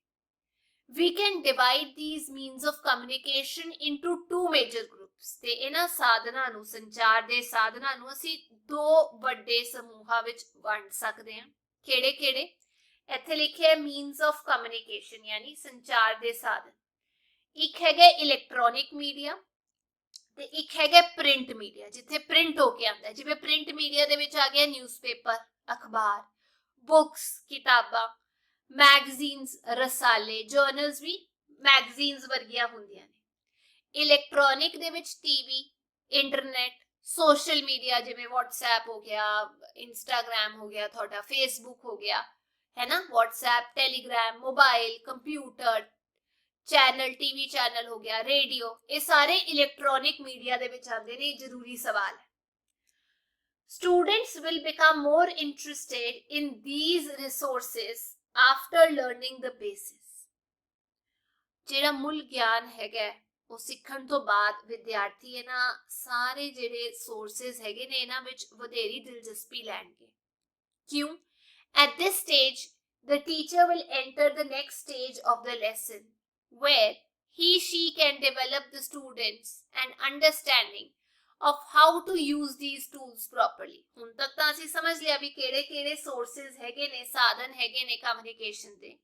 We can divide these means of communication into two major groups. ਤੇ ਇਹਨਾਂ ਸਾਧਨਾਂ ਨੂੰ, ਸੰਚਾਰ ਦੇ ਸਾਧਨਾਂ ਨੂੰ ਅਸੀਂ ਦੋ ਵੱਡੇ ਸਮੂਹਾਂ ਵਿੱਚ ਵੰਡ ਸਕਦੇ ਹਾਂ. ਕਿਹੜੇ ਕਿਹੜੇ? ਇੱਥੇ ਲਿਖਿਆ means of communication ਯਾਨੀ ਸੰਚਾਰ ਦੇ ਸਾਧਨ. ਇੱਕ ਹੈਗਾ ਇਲੈਕਟ੍ਰੋਨਿਕ ਮੀਡੀਆ ਤੇ ਇੱਕ ਹੈਗਾ ਪ੍ਰਿੰਟ ਮੀਡੀਆ, ਜਿੱਥੇ ਪ੍ਰਿੰਟ ਹੋ ਕੇ ਆਉਂਦਾ. ਜਿਵੇਂ ਪ੍ਰਿੰਟ ਮੀਡੀਆ ਦੇ ਵਿੱਚ ਆ ਗਿਆ ਨਿਊਜ਼ਪੇਪਰ, ਅਖਬਾਰ, ਬੁੱਕਸ, ਕਿਤਾਬਾਂ, ਮੈਗਜ਼ੀਨਸ, ਰਸਾਲੇ, ਜਰਨਲਸ ਵੀ ਮੈਗਜ਼ੀਨਸ ਵਰਗੀਆਂ ਹੁੰਦੀਆਂ ਨੇ. ਇਲੈਕਟ੍ਰੋਨਿਕ ਦੇ ਵਿੱਚ ਟੀਵੀ, ਇੰਟਰਨੈਟ, ਸੋਸ਼ਲ ਮੀਡੀਆ ਜਿਵੇਂ WhatsApp ਹੋ ਗਿਆ, ਇੰਸਟਾਗ੍ਰਾਮ ਹੋ ਗਿਆ, ਤੁਹਾਡਾ ਫੇਸਬੁੱਕ ਹੋ ਗਿਆ, ਹੈ ਨਾ, WhatsApp, Telegram, mobile, computer, channel, TV channel ਹੋ ਗਿਆ, ਰੇਡੀਓ, ਇਹ ਸਾਰੇ ਇਲੈਕਟ੍ਰੋਨਿਕ ਮੀਡੀਆ ਦੇ ਵਿੱਚ ਆਉਂਦੇ ਨੇ. ਜ਼ਰੂਰੀ ਸਵਾਲ ਹੈ. Students will become more interested in these resources after learning the basis. ਜਿਹੜਾ ਮੂਲ ਗਿਆਨ ਹੈਗਾ ਉਹ ਸਿੱਖਣ ਤੋਂ ਬਾਅਦ ਵਿਦਿਆਰਥੀ ਇਹਨਾਂ ਸਾਰੇ ਜਿਹੜੇ ਸੋਰਸਸ ਹੈਗੇ ਨੇ ਇਹਨਾਂ ਵਿੱਚ ਵਧੇਰੀ ਦਿਲਚਸਪੀ ਲੈਣਗੇ. ਕਿਉਂ? At this stage, the teacher will enter the next stage of the lesson where she can develop the students an understanding of how to use these tools properly. ਹੁਣ ਤੱਕ ਤਾਂ ਅਸੀਂ ਸਮਝ ਲਿਆ ਵੀ ਕਿਹੜੇ ਕਿਹੜੇ ਸੋਰਸਸ ਹੈਗੇ ਨੇ, ਸਾਧਨ ਹੈਗੇ ਨੇ ਕਮਿਊਨੀਕੇਸ਼ਨ ਦੇ,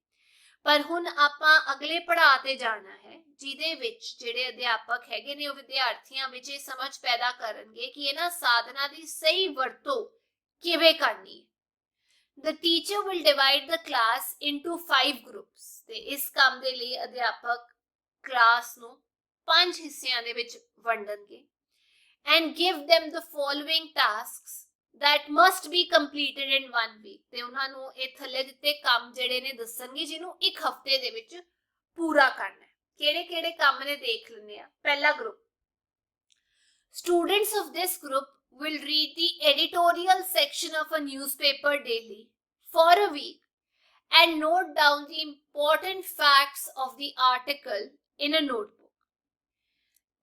ਪਰ ਹੁਣ ਆਪਾਂ ਅਗਲੇ ਪੜਾਅ ਤੇ ਜਾਣਾ ਹੈ ਜਿਹਦੇ ਵਿੱਚ ਜਿਹੜੇ ਅਧਿਆਪਕ ਹੈਗੇ ਨੇ ਉਹ ਵਿਦਿਆਰਥੀਆਂ ਵਿੱਚ ਇਹ ਸਮਝ ਪੈਦਾ ਕਰਨਗੇ ਕਿ ਇਹਨਾਂ ਸਾਧਨਾਂ ਦੀ ਸਹੀ ਵਰਤੋਂ ਕਿਵੇਂ ਕਰਨੀ ਹੈ. The teacher will divide the class into 5 groups. ਤੇ ਇਸ ਕੰਮ ਦੇ ਲਈ ਅਧਿਆਪਕ ਕਲਾਸ ਨੂੰ 5 ਹਿੱਸਿਆਂ ਦੇ ਵਿੱਚ ਵੰਡਣਗੇ and give them the following tasks that must be completed in 1 week. ਤੇ ਉਹਨਾਂ ਨੂੰ ਇਹ ਥੱਲੇ ਦਿੱਤੇ ਕੰਮ ਜਿਹੜੇ ਨੇ ਦੱਸਣਗੇ ਜਿਹਨੂੰ ਇੱਕ ਹਫ਼ਤੇ ਦੇ ਵਿੱਚ ਪੂਰਾ ਕਰਨਾ ਹੈ. ਕਿਹੜੇ ਕਿਹੜੇ ਕੰਮ ਨੇ ਦੇਖ ਲੈਂਦੇ ਆ. ਪਹਿਲਾ group, students of this group will read the editorial section of a newspaper daily for a week and note down the important facts of the article in a notebook.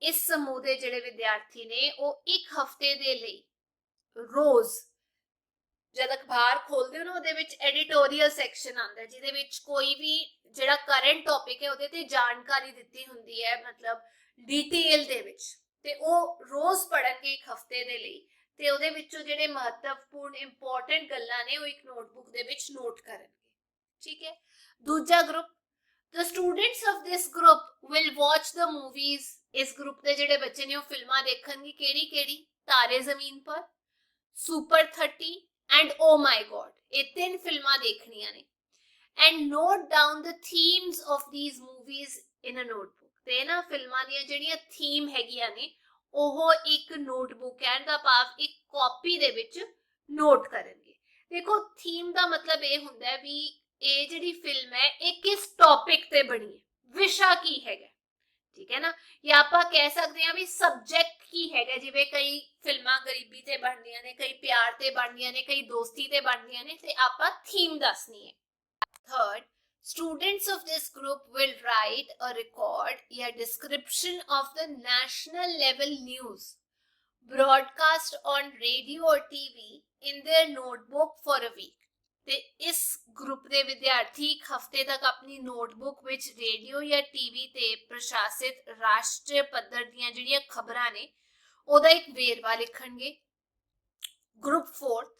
ਇਸ ਸਮੂਹ ਦੇ ਜਿਹੜੇ ਵਿਦਿਆਰਥੀ ਨੇ ਉਹ ਇੱਕ ਹਫ਼ਤੇ ਦੇ ਲਈ ਰੋਜ਼ ਜਦ ਅਖਬਾਰ ਖੋਲਦੇ ਹੋ ਨਾ ਉਹਦੇ ਵਿੱਚ ਐਡੀਟੋਰੀਅਲ ਸੈਕਸ਼ਨ ਆਉਂਦਾ ਜਿਹਦੇ ਵਿੱਚ ਕੋਈ ਵੀ ਜਿਹੜਾ ਕਰੰਟ ਟੌਪਿਕ ਹੈ ਉਹਦੇ ਤੇ ਜਾਣਕਾਰੀ ਦਿੱਤੀ ਹੁੰਦੀ ਹੈ, ਮਤਲਬ ਡਿਟੇਲ ਦੇ ਵਿੱਚ, ਤੇ ਉਹ ਰੋਜ਼ ਪੜ੍ਹਨਗੇ ਇੱਕ ਹਫ਼ਤੇ ਦੇ ਲਈ ਤੇ ਉਹਦੇ ਵਿੱਚੋਂ ਜਿਹੜੇ ਮਹੱਤਵਪੂਰਨ ਇੰਪੋਰਟੈਂਟ ਗੱਲਾਂ ਨੇ ਉਹ ਇੱਕ ਨੋਟਬੁੱਕ ਦੇ ਵਿੱਚ ਨੋਟ ਕਰਨਗੇ। ਠੀਕ ਹੈ। ਦੂਜਾ group, the students of this group will watch the movies। ਇਸ ਗਰੁੱਪ ਦੇ ਜਿਹੜੇ ਬੱਚੇ ਨੇ ਉਹ ਫਿਲਮਾਂ ਦੇਖਣਗੇ। ਕਿਹੜੀ Taare Zameen Par, super 30 and oh my God. ਇਹ 3 ਫਿਲਮਾਂ ਦੇਖਣੀਆਂ ਨੇ। and note down the themes of these movies in a notebook। ਤੇ ਨਾ ਫਿਲਮਾਂ ਦੀਆਂ ਜਿਹੜੀਆਂ ਥੀਮ ਹੈਗੀਆਂ ਨੇ ਉਹ ਇੱਕ ਨੋਟਬੁੱਕ, ਕਹਿਣ ਦਾ ਭਾਵ ਇੱਕ ਕਾਪੀ ਦੇ ਵਿੱਚ ਨੋਟ ਕਰਨਗੇ। ਦੇਖੋ ਥੀਮ ਦਾ ਮਤਲਬ ਇਹ ਹੁੰਦਾ ਵੀ ਇਹ ਜਿਹੜੀ ਫਿਲਮ ਹੈ ਇਹ ਕਿਸ ਟੌਪਿਕ ਤੇ ਬਣੀ ਹੈ, ਵਿਸ਼ਾ ਕੀ ਹੈਗਾ। ਠੀਕ ਹੈ ਨਾ। ਜਾਂ ਆਪਾਂ ਕਹਿ ਸਕਦੇ ਹਾਂ ਵੀ ਸਬਜੈਕਟ ਕੀ ਹੈਗਾ, ਜਿਵੇਂ ਕਈ ਫਿਲਮਾਂ ਗਰੀਬੀ ਤੇ ਬਣਦੀਆਂ ਨੇ, ਕਈ ਪਿਆਰ ਤੇ ਬਣਦੀਆਂ ਨੇ, ਕਈ ਦੋਸਤੀ ਤੇ ਬਣਦੀਆਂ ਨੇ, ਤੇ ਆਪਾਂ ਥੀਮ ਦੱਸਣੀ ਹੈ। Third, students of this group will write a record या description of the national level news broadcast on radio or TV in their notebook for a week। ਤੇ ਇਸ ਗਰੁੱਪ ਦੇ ਵਿਦਿਆਰਥੀ ਇੱਕ ਹਫ਼ਤੇ ਤੱਕ ਆਪਣੀ ਨੋਟਬੁੱਕ ਵਿੱਚ ਰੇਡੀਓ ਜਾਂ ਟੀਵੀ ਤੇ ਪ੍ਰਸ਼ਾਸਿਤ ਰਾਸ਼ਟਰੀ ਪੱਧਰ ਦੀਆਂ ਜਿਹੜੀਆਂ ਖਬਰਾਂ ਨੇ ਉਹਦਾ ਇੱਕ ਵੇਰਵਾ ਲਿਖਣਗੇ। Group 4th,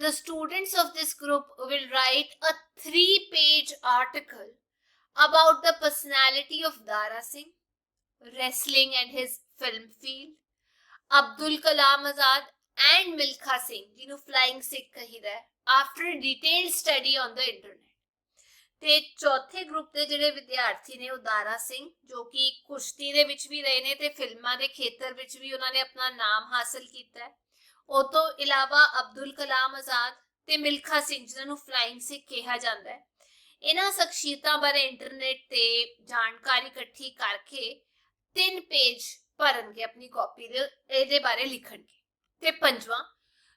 the students of this group will write a 3-page article about the personality of Dara Singh, wrestling and his film field, Abdul Kalam Azad and Milkha Singh, ਜਿਹਨੂੰ flying Sikh ਕਹੀਦਾ ਹੈ, after a detailed study on the internet। ਤੇ ਚੌਥੇ group ਦੇ ਜਿਹੜੇ ਵਿਦਿਆਰਥੀ ਨੇ ਉਹ ਦਾਰਾ ਸਿੰਘ, ਜੋ ਕਿ ਕੁਸ਼ਤੀ ਦੇ ਵਿੱਚ ਵੀ ਰਹੇ ਨੇ ਤੇ ਫਿਲਮਾਂ ਦੇ ਖੇਤਰ ਵਿੱਚ ਵੀ ਉਹਨਾਂ ਨੇ ਆਪਣਾ ਨਾਮ ਹਾਸਲ ਕੀਤਾ ਹੈ। ਉਹ ਤੋਂ ਇਲਾਵਾ ਅਬਦੁਲ ਕਲਾਮ ਆਜ਼ਾਦ ਤੇ ਮਿਲਖਾ ਸਿੰਘ, ਜਿਹਨਾਂ ਨੂੰ ਫਲਾਈਂਗ ਸਿੱਖ ਕਿਹਾ ਜਾਂਦਾ ਹੈ, ਇਹਨਾਂ ਸ਼ਖਸੀਅਤਾਂ ਬਾਰੇ ਇੰਟਰਨੈਟ ਤੇ ਜਾਣਕਾਰੀ ਇਕੱਠੀ ਕਰਕੇ 3 ਪੇਜ ਭਰਨਗੇ ਆਪਣੀ ਕਾਪੀ ਦੇ, ਇਹਦੇ ਬਾਰੇ ਲਿਖਣਗੇ। ਤੇ ਪੰਜਵਾਂ,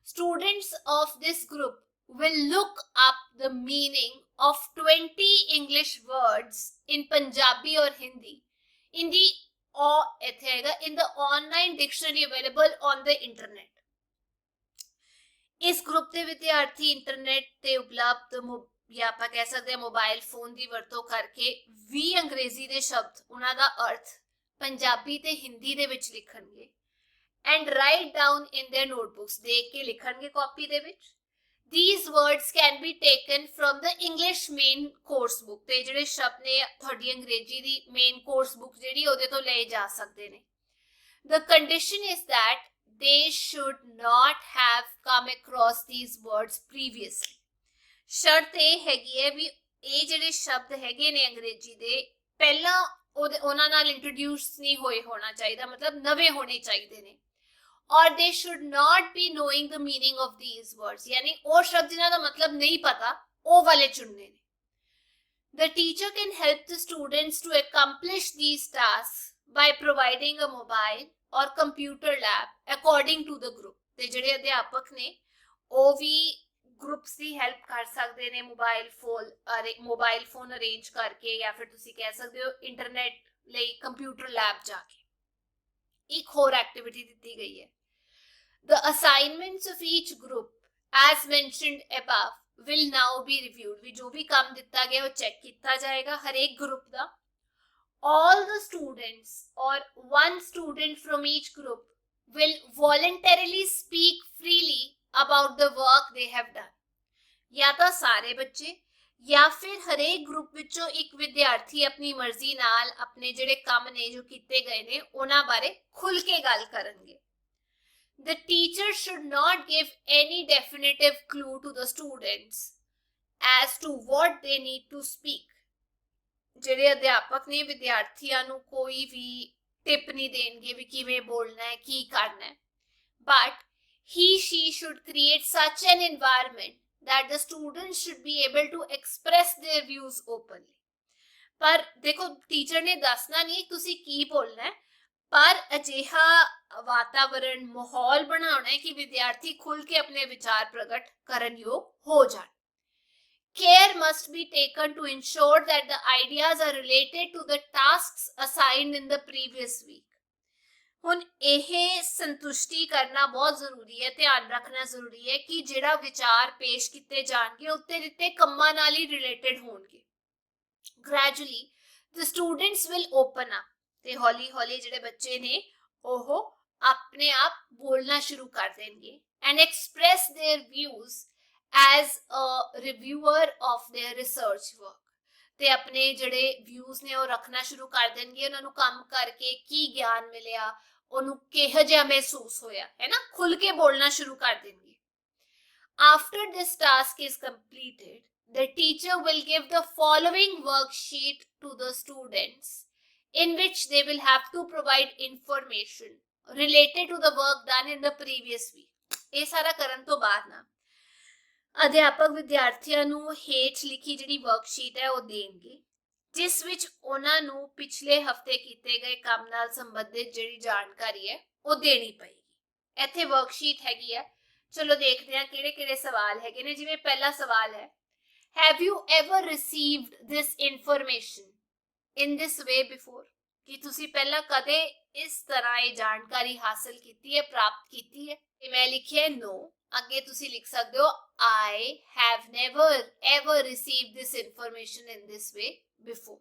students of this group will look up the meaning of 20 English words in Punjabi or Hindi in the in the online dictionary available on the internet। ਇਸ ਗਰੁੱਪ ਦੇ ਵਿਦਿਆਰਥੀ ਇੰਟਰਨੈਟ ਤੇ ਉਪਲਬਧ ਜਾਂ ਆਪਾਂ ਕਹਿ ਸਕਦੇ ਹਾਂ ਮੋਬਾਈਲ ਫੋਨ ਦੀ ਵਰਤੋਂ ਕਰਕੇ 20 ਅੰਗਰੇਜ਼ੀ ਦੇ ਸ਼ਬਦ, ਉਹਨਾਂ ਦਾ ਅਰਥ ਪੰਜਾਬੀ ਤੇ ਹਿੰਦੀ ਦੇ ਵਿੱਚ ਲਿਖਣਗੇ। and write down in their notebooks, ਦੇਖ ਕੇ ਲਿਖਣਗੇ ਕਾਪੀ ਦੇ ਵਿੱਚ। These words can be taken from the English main course book। ਤੇ ਜਿਹੜੇ ਸ਼ਬਦ ਨੇ ਤੁਹਾਡੀ ਅੰਗਰੇਜ਼ੀ ਦੀ ਮੇਨ ਕੋਰਸ ਬੁੱਕ ਜਿਹੜੀ ਉਹਦੇ ਤੋਂ ਲਏ ਜਾ ਸਕਦੇ ਨੇ। The condition is that they should not have come across these words previously। ਸ਼ਰਤ ਇਹ ਹੈਗੀ ਹੈ ਵੀ ਇਹ ਜਿਹੜੇ ਸ਼ਬਦ ਹੈਗੇ ਨੇ ਅੰਗਰੇਜ਼ੀ ਦੇ ਪਹਿਲਾਂ ਉਹਨਾਂ ਨਾਲ ਇੰਟਰੋਡਿਊਸ ਨਹੀਂ ਹੋਏ ਹੋਣਾ ਚਾਹੀਦਾ, ਮਤਲਬ ਨਵੇਂ ਹੋਣੇ ਚਾਹੀਦੇ ਨੇ। और they should not be knowing the meaning of these words। यानी और शब्द जिन्हां दा मतलब नहीं पता वो वाले चुनने ने। The teacher can help the students to accomplish these tasks by providing a mobile or computer lab according to the group। ते ਜਿਹੜੇ ਅਧਿਆਪਕ ਨੇ ਉਹ ਵੀ ਗਰੁੱਪਸ ਦੀ ਹੈਲਪ ਕਰ ਸਕਦੇ ਨੇ ਮੋਬਾਈਲ ਫੋਨ ਅਰੇਂਜ ਕਰਕੇ, ਜਾਂ ਫਿਰ ਤੁਸੀਂ ਕਹਿ ਸਕਦੇ ਹੋ ਇੰਟਰਨੈਟ ਲਈ ਕੰਪਿਊਟਰ ਲੈਬ ਜਾ ਕੇ। ਇੱਕ ਹੋਰ ਐਕਟੀਵਿਟੀ ਦਿੱਤੀ ਗਈ ਹੈ। The assignments of each group as mentioned above will now be reviewed। ਵੀ ਜੋ ਵੀ ਕੰਮ ਦਿੱਤਾ ਗਿਆ ਉਹ ਚੈੱਕ ਕੀਤਾ ਜਾਏਗਾ ਹਰੇਕ group the. All the students or one student from each group will voluntarily speak freely about the work they have done। ਜਾਂ ਤਾਂ ਸਾਰੇ ਬੱਚੇ ਜਾਂ ਫਿਰ ਹਰੇਕ ਗਰੁੱਪ ਵਿੱਚੋਂ ਇੱਕ ਵਿਦਿਆਰਥੀ ਆਪਣੀ ਮਰਜ਼ੀ ਨਾਲ ਆਪਣੇ ਜਿਹੜੇ ਕੰਮ ਨੇ ਜੋ ਕੀਤੇ ਗਏ ਨੇ ਉਹਨਾਂ ਬਾਰੇ ਖੁੱਲ ਕੇ ਗੱਲ ਕਰਨਗੇ। The teacher should not give any definitive clue to the students as to what they need to speak। ਜਿਹੜੇ ਅਧਿਆਪਕ ਨੇ ਵਿਦਿਆਰਥੀਆਂ ਨੂੰ ਕੋਈ ਵੀ ਟਿਪ ਨਹੀਂ ਦੇਣਗੇ ਵੀ ਕਿਵੇਂ ਬੋਲਣਾ ਹੈ, ਕੀ ਕਰਨਾ ਹੈ, but she should create such an environment that the students should be able to express their views openly। ਪਰ ਦੇਖੋ ਟੀਚਰ ਨੇ ਦੱਸਣਾ ਨਹੀਂ ਤੁਸੀਂ ਕੀ ਬੋਲਣਾ ਹੈ, ਪਰ ਅਜਿਹਾ ਵਾਤਾਵਰਣ ਮਾਹੌਲ ਬਣਾਉਣਾ ਹੈ ਕਿ ਵਿਦਿਆਰਥੀ ਖੁੱਲ ਕੇ ਆਪਣੇ ਵਿਚਾਰ ਪ੍ਰਗਟ ਕਰਨ ਯੋਗ ਹੋ ਜਾਣ। Care must be taken to ensure that the ideas are related to the tasks assigned in the previous week। ਹੁਣ ਇਹ ਸੰਤੁਸ਼ਟੀ ਕਰਨਾ ਬਹੁਤ ਜ਼ਰੂਰੀ ਹੈ, ਧਿਆਨ ਰੱਖਣਾ ਜ਼ਰੂਰੀ ਹੈ ਕਿ ਜਿਹੜਾ ਵਿਚਾਰ ਪੇਸ਼ ਕੀਤੇ ਜਾਣਗੇ ਉੱਤੇ ਦਿੱਤੇ ਕੰਮਾਂ ਨਾਲ ਹੀ ਰਿਲੇਟਡ ਹੋਣਗੇ। Gradually the students will open up। ਤੇ ਹੌਲੀ ਹੌਲੀ ਜਿਹੜੇ ਬੱਚੇ ਨੇ ਉਹ अपने आप बोलना शुरू कर देंगे and express their views as a reviewer of their research work. ਤੇ ਆਪਣੇ ਜਿਹੜੇ ਵਿਊਜ਼ ਨੇ ਉਹ ਰੱਖਣਾ ਸ਼ੁਰੂ ਕਰ ਦੇਣਗੇ, ਉਹਨਾਂ ਨੂੰ ਕੰਮ ਕਰਕੇ ਕੀ ਗਿਆਨ ਮਿਲਿਆ, ਉਹਨੂੰ ਕਿਹੋ ਜਿਹਾ ਮਹਿਸੂਸ ਹੋਇਆ, ਹੈ ਨਾ, ਖੁੱਲ ਕੇ ਬੋਲਣਾ ਸ਼ੁਰੂ ਕਰ ਦੇਣਗੇ। After this task is completed, the teacher will give the following worksheet to the students, in which they will have to provide information related to the work done in the previous week। ਇਹ ਸਾਰਾ ਕਰਨ ਤੋਂ ਬਾਅਦ ਨਾ ਅਧਿਆਪਕ ਵਿਦਿਆਰਥੀਆਂ ਨੂੰ ਹੇਠ ਲਿਖੀ ਜਿਹੜੀ ਵਰਕਸ਼ੀਟ ਹੈ ਉਹ ਦੇਣਗੇ, ਜਿਸ ਵਿੱਚ ਉਹਨਾਂ ਨੂੰ ਪਿਛਲੇ ਹਫਤੇ ਕੀਤੇ ਗਏ ਕੰਮ ਨਾਲ ਸੰਬੰਧਿਤ ਜਿਹੜੀ ਜਾਣਕਾਰੀ ਹੈ ਉਹ ਦੇਣੀ ਪਏਗੀ। ਇੱਥੇ ਵਰਕਸ਼ੀਟ ਹੈਗੀ ਹੈ, ਚਲੋ ਦੇਖਦੇ ਹਾਂ ਕਿਹੜੇ ਕਿਹੜੇ ਸਵਾਲ ਹੈਗੇ ਨੇ। ਜਿਵੇਂ ਪਹਿਲਾ ਸਵਾਲ ਹੈ, have you ever received this information in this way before? ਕਿ ਤੁਸੀਂ ਪਹਿਲਾਂ ਕਦੇ ਇਸ ਤਰ੍ਹਾਂ ਇਹ ਜਾਣਕਾਰੀ ਹਾਸਲ ਕੀਤੀ ਹੈ, ਪ੍ਰਾਪਤ ਕੀਤੀ ਹੈ? ਤੇ ਮੈਂ ਲਿਖਿਆ ਨੋ। ਅੱਗੇ ਤੁਸੀਂ ਲਿਖ ਸਕਦੇ ਹੋ I have never ever received this information in this way before।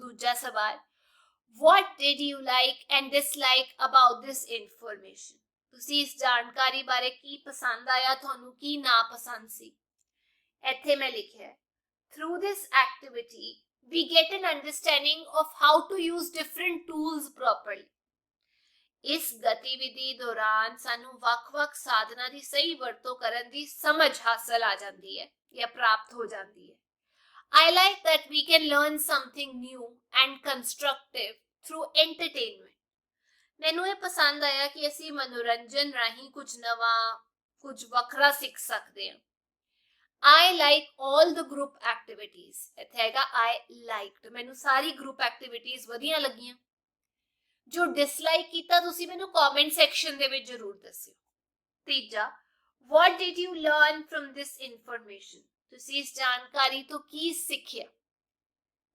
ਦੂਜਾ ਸਵਾਲ, what did you like and dislike about this information? ਤੁਸੀਂ ਇਸ ਜਾਣਕਾਰੀ ਬਾਰੇ ਕੀ ਪਸੰਦ ਆਇਆ, ਤੁਹਾਨੂੰ ਕੀ ਨਾਪਸੰਦ ਸੀ? ਇੱਥੇ ਮੈਂ ਲਿਖਿਆ through this activity we get an understanding of how to use different tools properly। ਇਸ ਗਤੀਵਿਧੀ ਦੌਰਾਨ ਸਾਨੂੰ ਵੱਖ-ਵੱਖ ਸਾਧਨਾਂ ਦੀ ਸਹੀ ਵਰਤੋਂ ਕਰਨ ਦੀ ਸਮਝ ਹਾਸਲ ਆ ਜਾਂਦੀ ਹੈ ਜਾਂ ਪ੍ਰਾਪਤ ਹੋ ਜਾਂਦੀ ਹੈ। I like that we can learn something new and constructive through entertainment। ਮੈਨੂੰ ਇਹ ਪਸੰਦ ਆਇਆ ਕਿ ਅਸੀਂ ਮਨੋਰੰਜਨ ਰਾਹੀਂ ਕੁਝ ਨਵਾਂ, ਕੁਝ ਵੱਖਰਾ ਸਿੱਖ ਸਕਦੇ ਹਾਂ। I like all the group activities। ਇੱਥੇ ਹੈਗਾ I liked, ਮੈਨੂੰ ਸਾਰੀ group activities ਵਧੀਆ ਲੱਗੀਆਂ। ਜੋ ਡਿਸਲਾਈਕ ਕੀਤਾ ਤੁਸੀਂ ਮੈਨੂੰ ਕਮੈਂਟ ਸੈਕਸ਼ਨ ਦੇ ਵਿੱਚ ਜ਼ਰੂਰ ਦੱਸਿਓ। ਤੀਜਾ, what did you learn from this information? ਤੁਸੀਂ ਇਸ ਜਾਣਕਾਰੀ ਤੋਂ ਕੀ ਸਿੱਖਿਆ?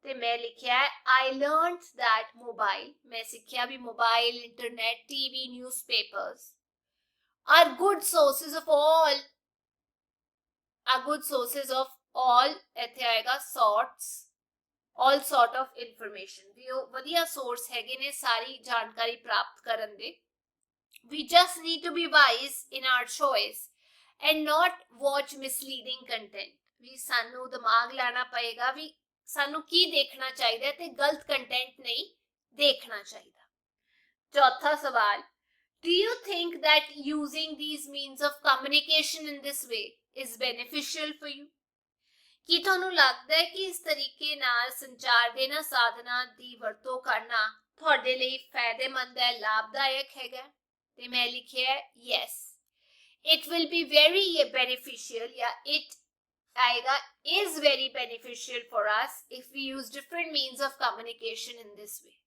ਤੇ ਮੈਂ ਲਿਖਿਆ I learned that mobile, ਮੈਂ ਸਿੱਖਿਆ ਵੀ mobile, internet, TV, newspapers are good sources of all ਇੱਥੇ ਆਏਗਾ sorts, all sort of information। ਵੀ ਉਹ ਵਧੀਆ ਸੋਰਸ ਹੈਗੇ ਨੇ ਸਾਰੀ ਜਾਣਕਾਰੀ ਪ੍ਰਾਪਤ ਕਰਨ ਦੇ। We just need to be wise in our choice and not watch misleading content। ਵੀ ਸਾਨੂੰ ਦਿਮਾਗ ਲਾਣਾ ਪਏਗਾ ਵੀ ਸਾਨੂੰ ਕੀ ਦੇਖਣਾ ਚਾਹੀਦਾ ਤੇ ਗਲਤ ਕੰਟੈਂਟ ਨਹੀਂ ਦੇਖਣਾ ਚਾਹੀਦਾ। ਚੌਥਾ ਸਵਾਲ, do you think that using these means of communication in this way is beneficial for you? ਕੀ ਤੁਹਾਨੂੰ ਲੱਗਦਾ ਹੈ ਕਿ ਇਸ ਤਰੀਕੇ ਨਾਲ ਸੰਚਾਰ ਦੇ ਨਾ ਸਾਧਨਾਂ ਦੀ ਵਰਤੋਂ ਕਰਨਾ ਤੁਹਾਡੇ ਲਈ ਫਾਇਦੇਮੰਦ ਹੈ, ਲਾਭਦਾਇਕ ਹੈਗਾ? ਤੇ ਮੈਂ ਲਿਖਿਆ yes, it will be very beneficial ਜਾਂ it ਆਏਗਾ is very beneficial for us if we use different means of communication in this way।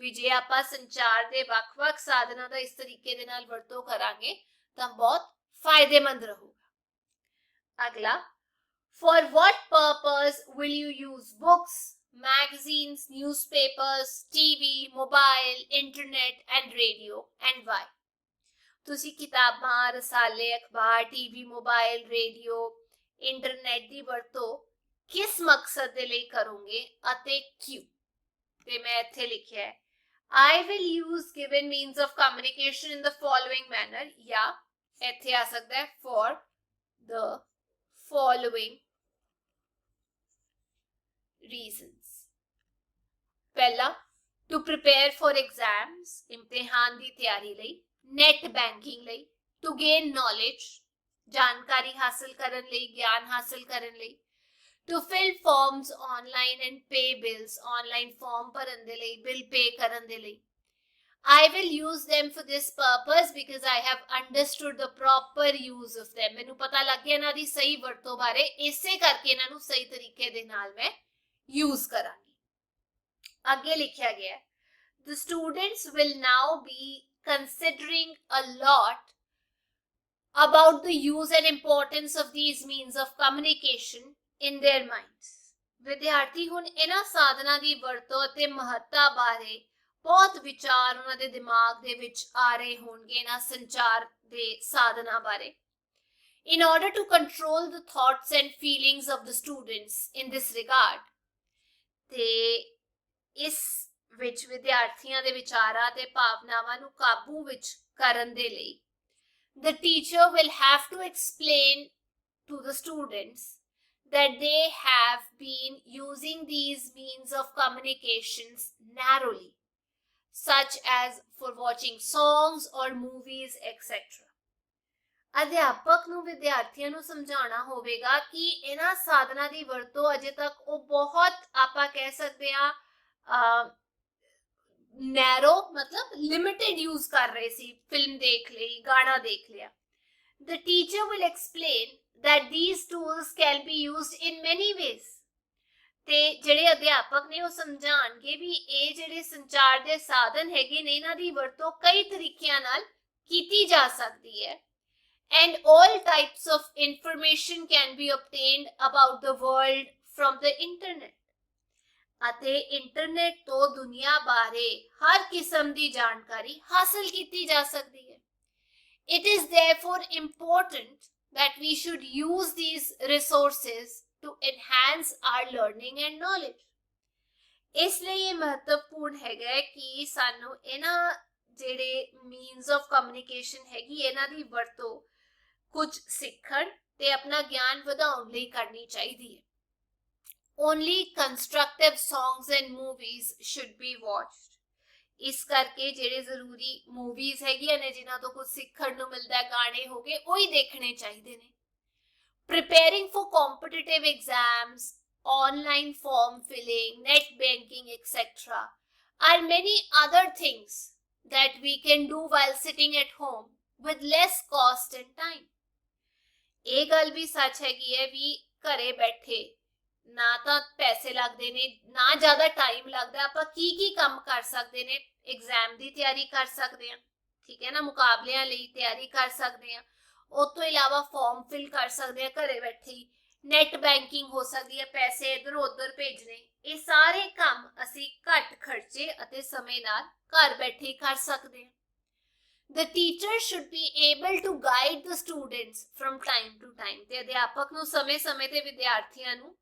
ਵੀ ਜੇ ਆਪਾਂ ਸੰਚਾਰ ਦੇ ਵੱਖ-ਵੱਖ ਸਾਧਨਾਂ ਦਾ ਇਸ ਤਰੀਕੇ ਦੇ ਨਾਲ ਵਰਤੋਂ ਕਰਾਂਗੇ ਤਾਂ ਬਹੁਤ ਫਾਇਦੇਮੰਦ ਰਹੂਗਾ। ਅਗਲਾ, for what purpose will you use books, magazines, newspapers, TV, mobile, internet and radio and why? ਤੁਸੀਂ ਕਿਤਾਬਾਂ, ਰਸਾਲੇ, ਅਖਬਾਰ, ਟੀਵੀ, ਮੋਬਾਈਲ, ਰੇਡੀਓ, ਇੰਟਰਨੈਟ ਦੀ ਵਰਤੋਂ ਕਿਸ ਮਕਸਦ ਦੇ ਲਈ ਕਰੋਗੇ ਅਤੇ ਕਿਉਂ? ਤੇ ਮੈਂ ਇੱਥੇ ਲਿਖਿਆ ਹੈ I will use given means of communication in the following manner, ਜਾਂ ਇੱਥੇ ਆ ਸਕਦਾ ਹੈ for the following reasons। ਪਹਿਲਾ, to prepare for exams, ਇਮਤਿਹਾਨ ਦੀ ਤਿਆਰੀ ਲਈ। net banking ਲਈ, to gain knowledge, ਜਾਣਕਾਰੀ ਹਾਸਲ ਕਰਨ ਲਈ, ਗਿਆਨ ਹਾਸਲ ਕਰਨ ਲਈ। to fill forms online and pay bills, online form ਭਰਨ ਦੇ ਲਈ, bill pay ਕਰਨ ਦੇ ਲਈ। I will use them for this purpose because I have understood the proper use of them। ਮੈਨੂੰ ਪਤਾ ਲੱਗ ਗਿਆ ਇਹਨਾਂ ਦੀ ਸਹੀ ਵਰਤੋਂ ਬਾਰੇ, ਇਸੇ ਕਰਕੇ ਇਹਨਾਂ ਨੂੰ ਸਹੀ ਤਰੀਕੇ ਦੇ ਨਾਲ ਮੈਂ use ਕਰਾਂਗੀ। ਅੱਗੇ ਲਿਖਿਆ ਗਿਆ the students will now be considering a lot about the use and importance of these means of communication in their minds। ਵਿਦਿਆਰਥੀ ਹੁਣ ਇਹਨਾਂ ਸਾਧਨਾਂ ਦੀ ਵਰਤੋਂ ਅਤੇ ਮਹੱਤਤਾ ਬਾਰੇ ਬਹੁਤ ਵਿਚਾਰ ਉਹਨਾਂ ਦੇ ਦਿਮਾਗ ਦੇ ਵਿੱਚ ਆ ਰਹੇ ਹੋਣਗੇ, ਇਹਨਾਂ ਸੰਚਾਰ ਦੇ ਸਾਧਨਾਂ ਬਾਰੇ। In order to control the thoughts and feelings of the students in this regard, ਤੇ ਇਸ ਵਿੱਚ ਵਿਦਿਆਰਥੀਆਂ ਦੇ ਵਿਚਾਰਾਂ ਤੇ ਭਾਵਨਾਵਾਂ ਨੂੰ ਕਾਬੂ ਵਿੱਚ ਕਰਨ ਦੇ ਲਈ the teacher will have to explain to the students that they have been using these means of communications narrowly, such as for watching songs or movies, etc. ਅਧਿਆਪਕ ਨੂੰ ਵਿਦਿਆਰਥੀਆਂ ਨੂੰ ਸਮਝਾਉਣਾ ਹੋਵੇਗਾ ਕਿ ਇਹਨਾਂ ਸਾਧਨਾਂ ਦੀ ਵਰਤੋਂ ਅਜੇ ਤੱਕ ਉਹ ਬਹੁਤ ਆਪਾਂ ਕਹਿ ਸਕਦੇ ਆ ਨੈਰੋ ਮਤਲਬ ਲਿਮਿਟਡ ਯੂਜ਼ ਕਰ ਰਹੇ ਸੀ ਫਿਲਮ ਦੇਖ ਲਈ ਗਾਣਾ ਦੇਖ ਲਿਆ the teacher will explain that these tools can be used in many ways ਤੇ ਜਿਹੜੇ ਅਧਿਆਪਕ ਨੇ ਉਹ ਸਮਝਾਣਗੇ ਵੀ ਇਹ ਜਿਹੜੇ ਸੰਚਾਰ ਦੇ ਸਾਧਨ ਹੈਗੇ ਨੇ ਇਹਨਾਂ ਦੀ ਵਰਤੋਂ ਕਈ ਤਰੀਕਿਆਂ ਨਾਲ ਕੀਤੀ ਜਾ ਸਕਦੀ ਹੈ and all types of information can be obtained about the world from the internet ਅਤੇ ਇੰਟਰਨੈਟ ਤੋਂ ਦੁਨੀਆ ਬਾਰੇ ਹਰ ਕਿਸਮ ਦੀ ਜਾਣਕਾਰੀ ਹਾਸਲ ਕੀਤੀ ਜਾ ਸਕਦੀ ਹੈ It is therefore important that we should use these resources to enhance our learning and knowledge. ਇਸ ਲਈ ਇਹ ਮਹੱਤਵਪੂਰਨ ਹੈਗਾ ਕਿ ਸਾਨੂੰ ਇਹਨਾਂ ਜਿਹੜੇ means of communication ਹੈਗੀ ਇਹਨਾਂ ਦੀ ਵਰਤੋਂ ਕੁਝ ਸਿੱਖਣ ਤੇ ਆਪਣਾ ਗਿਆਨ ਵਧਾਉਣ ਲਈ ਕਰਨੀ ਚਾਹੀਦੀ ਹੈ Only constructive songs and movies should be watched. ਇਸ ਕਰਕੇ ਜਿਹੜੇ ਜ਼ਰੂਰੀ ਮੂਵੀਜ਼ ਹੈਗੀਆਂ ਨੇ ਜਿਨ੍ਹਾਂ ਤੋਂ ਕੁਝ ਸਿੱਖਣ ਨੂੰ ਮਿਲਦਾ ਗਾਣੇ ਹੋ ਗਏ ਉਹੀ ਦੇਖਣੇ ਚਾਹੀਦੇ ਨੇ Preparing for competitive exams, online form filling, net banking, etc. are many other things that we can do while sitting at home with less cost and time. ਇਹ ਗੱਲ ਵੀ ਸੱਚ ਹੈਗੀ ਹੈ ਵੀ ਘਰੇ ਬੈਠੇ ਨਾ ਤਾਂ ਪੈਸੇ ਲੱਗਦੇ ਨੇ ਨਾ ਜ਼ਿਆਦਾ ਟਾਈਮ ਲੱਗਦਾ ਆਪਾਂ ਕੀ ਕੰਮ ਕਰ ਸਕਦੇ ਨੇ ਐਗਜ਼ਾਮ ਦੀ ਤਿਆਰੀ ਕਰ ਸਕਦੇ ਆ ਠੀਕ ਹੈ ਨਾ ਮੁਕਾਬਲਿਆਂ ਲਈ ਤਿਆਰੀ ਕਰ ਸਕਦੇ ਆ ਉਸ ਤੋਂ ਇਲਾਵਾ ਫਾਰਮ ਫਿਲ ਕਰ ਸਕਦੇ ਆ ਘਰੇ ਬੈਠੇ ਹੀ ਨੈਟ ਬੈਂਕਿੰਗ ਹੋ ਸਕਦੀ ਹੈ ਪੈਸੇ ਇਧਰੋਂ ਉਧਰ ਭੇਜਣੇ ਇਹ ਸਾਰੇ ਕੰਮ ਅਸੀਂ ਘੱਟ ਖਰਚੇ ਅਤੇ ਸਮੇਂ ਨਾਲ ਘਰ ਬੈਠੇ ਕਰ ਸਕਦੇ ਆ The teacher should be able to guide the students from time to time ਤੇ ਅਧਿਆਪਕ ਨੂੰ ਸਮੇਂ-ਸਮੇਂ ਤੇ ਵਿਦਿਆਰਥੀਆਂ ਨੂੰ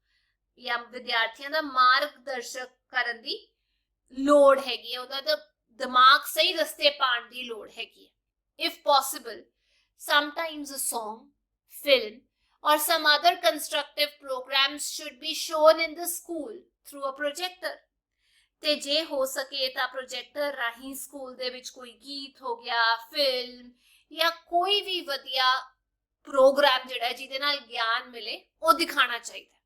ਜਾਂ ਵਿਦਿਆਰਥੀਆਂ ਦਾ ਮਾਰਗਦਰਸ਼ਕ ਕਰਨ ਦੀ ਲੋੜ ਹੈਗੀ ਹੈ ਉਹਦਾ ਦਿਮਾਗ ਸਹੀ ਰਸਤੇ ਪਾਉਣ ਦੀ ਲੋੜ ਹੈਗੀ ਹੈ if possible sometimes a song film or some other constructive programs should be shown in the school through a projector ਤੇ ਜੇ ਹੋ ਸਕੇ ਤਾਂ ਪ੍ਰੋਜੈਕਟਰ ਰਾਹੀਂ ਸਕੂਲ ਦੇ ਵਿੱਚ ਕੋਈ ਗੀਤ ਹੋ ਗਿਆ ਫਿਲਮ ਜਾਂ ਕੋਈ ਵੀ ਵਧੀਆ ਪ੍ਰੋਗਰਾਮ ਜਿਹੜਾ ਜਿਹਦੇ ਨਾਲ ਗਿਆਨ ਮਿਲੇ ਉਹ ਦਿਖਾਣਾ ਚਾਹੀਦਾ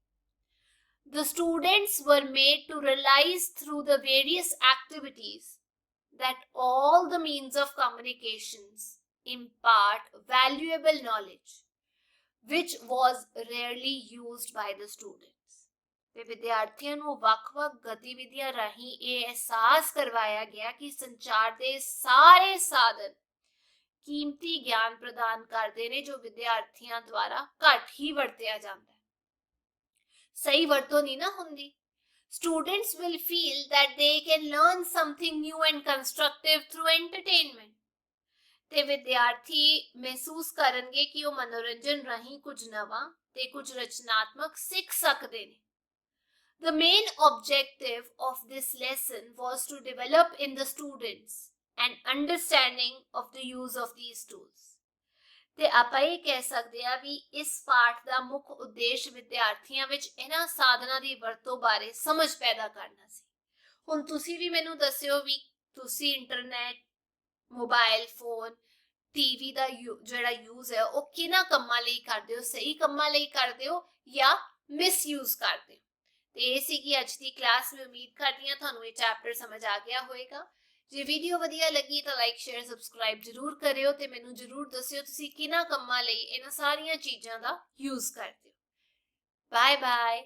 The students were made to realize through the various activities that all the means of communications impart valuable knowledge, which was rarely used by the students. ਤੇ ਵਿਦਿਆਰਥੀਆਂ ਨੂੰ ਵੱਖ-ਵੱਖ ਗਤੀਵਿਧੀਆਂ ਰਾਹੀਂ ਇਹ ਅਹਿਸਾਸ ਕਰਵਾਇਆ ਗਿਆ ਕਿ ਸੰਚਾਰ ਦੇ ਸਾਰੇ ਸਾਧਨ ਕੀਮਤੀ ਗਿਆਨ ਪ੍ਰਦਾਨ ਕਰਦੇ ਨੇ ਜੋ ਵਿਦਿਆਰਥੀਆਂ ਦੁਆਰਾ ਘੱਟ ਹੀ ਵਰਤਿਆ ਜਾਂਦਾ ਸਹੀ ਵਰਤੋਂ ਨਹੀਂ ਨਾ ਹੁੰਦੀ students will feel that they can learn something new and constructive through entertainment ਤੇ ਵਿਦਿਆਰਥੀ ਮਹਿਸੂਸ ਕਰਨਗੇ ਕਿ ਉਹ ਮਨੋਰੰਜਨ ਰਾਹੀਂ ਕੁਝ ਨਵਾਂ ਤੇ ਕੁਝ ਰਚਨਾਤਮਕ ਸਿੱਖ ਸਕਦੇ ਨੇ The main objective of this lesson was to develop in the students an understanding of the use of these tools ਤੇ ਆਪਾਂ ਇਹ ਕਹਿ ਸਕਦੇ ਆ ਵੀ ਇਸ ਪਾਠ ਦਾ ਮੁੱਖ ਉਦੇਸ਼ ਵਿਦਿਆਰਥੀਆਂ ਵਿੱਚ ਇਹਨਾਂ ਸਾਧਨਾਂ ਦੀ ਵਰਤੋਂ ਬਾਰੇ ਸਮਝ ਪੈਦਾ ਕਰਨਾ ਸੀ ਹੁਣ ਤੁਸੀਂ ਵੀ ਮੈਨੂੰ ਦੱਸਿਓ ਵੀ ਤੁਸੀਂ ਇੰਟਰਨੈਟ ਮੋਬਾਈਲ ਫੋਨ ਟੀਵੀ ਦਾ ਜਿਹੜਾ ਯੂਜ਼ ਹੈ ਉਹ ਕਿਹਨਾਂ ਕੰਮਾਂ ਲਈ ਕਰਦੇ ਹੋ ਸਹੀ ਕੰਮਾਂ ਲਈ ਕਰਦੇ ਹੋ ਜਾਂ ਮਿਸਯੂਜ਼ ਕਰਦੇ ਹੋ ਤੇ ਇਹ ਸੀ ਕਿ ਅੱਜ ਦੀ ਕਲਾਸ ਮੈਂ ਉਮੀਦ ਕਰਦੀ ਹਾਂ ਤੁਹਾਨੂੰ ਇਹ ਚੈਪਟਰ ਸਮਝ ਆ ਗਿਆ ਹੋਵੇਗਾ ਜੇ ਵੀਡੀਓ ਵਧੀਆ ਲੱਗੀ ਤਾਂ ਲਾਈਕ ਸ਼ੇਅਰ ਸਬਸਕ੍ਰਾਈਬ ਜ਼ਰੂਰ ਕਰਿਓ ਤੇ ਮੈਨੂੰ ਜ਼ਰੂਰ ਦੱਸਿਓ ਤੁਸੀਂ ਕਿਹਨਾਂ ਕੰਮਾਂ ਲਈ ਇਹਨਾਂ ਸਾਰੀਆਂ ਚੀਜ਼ਾਂ ਦਾ ਯੂਜ਼ ਕਰਦੇ ਹੋ ਬਾਏ ਬਾਏ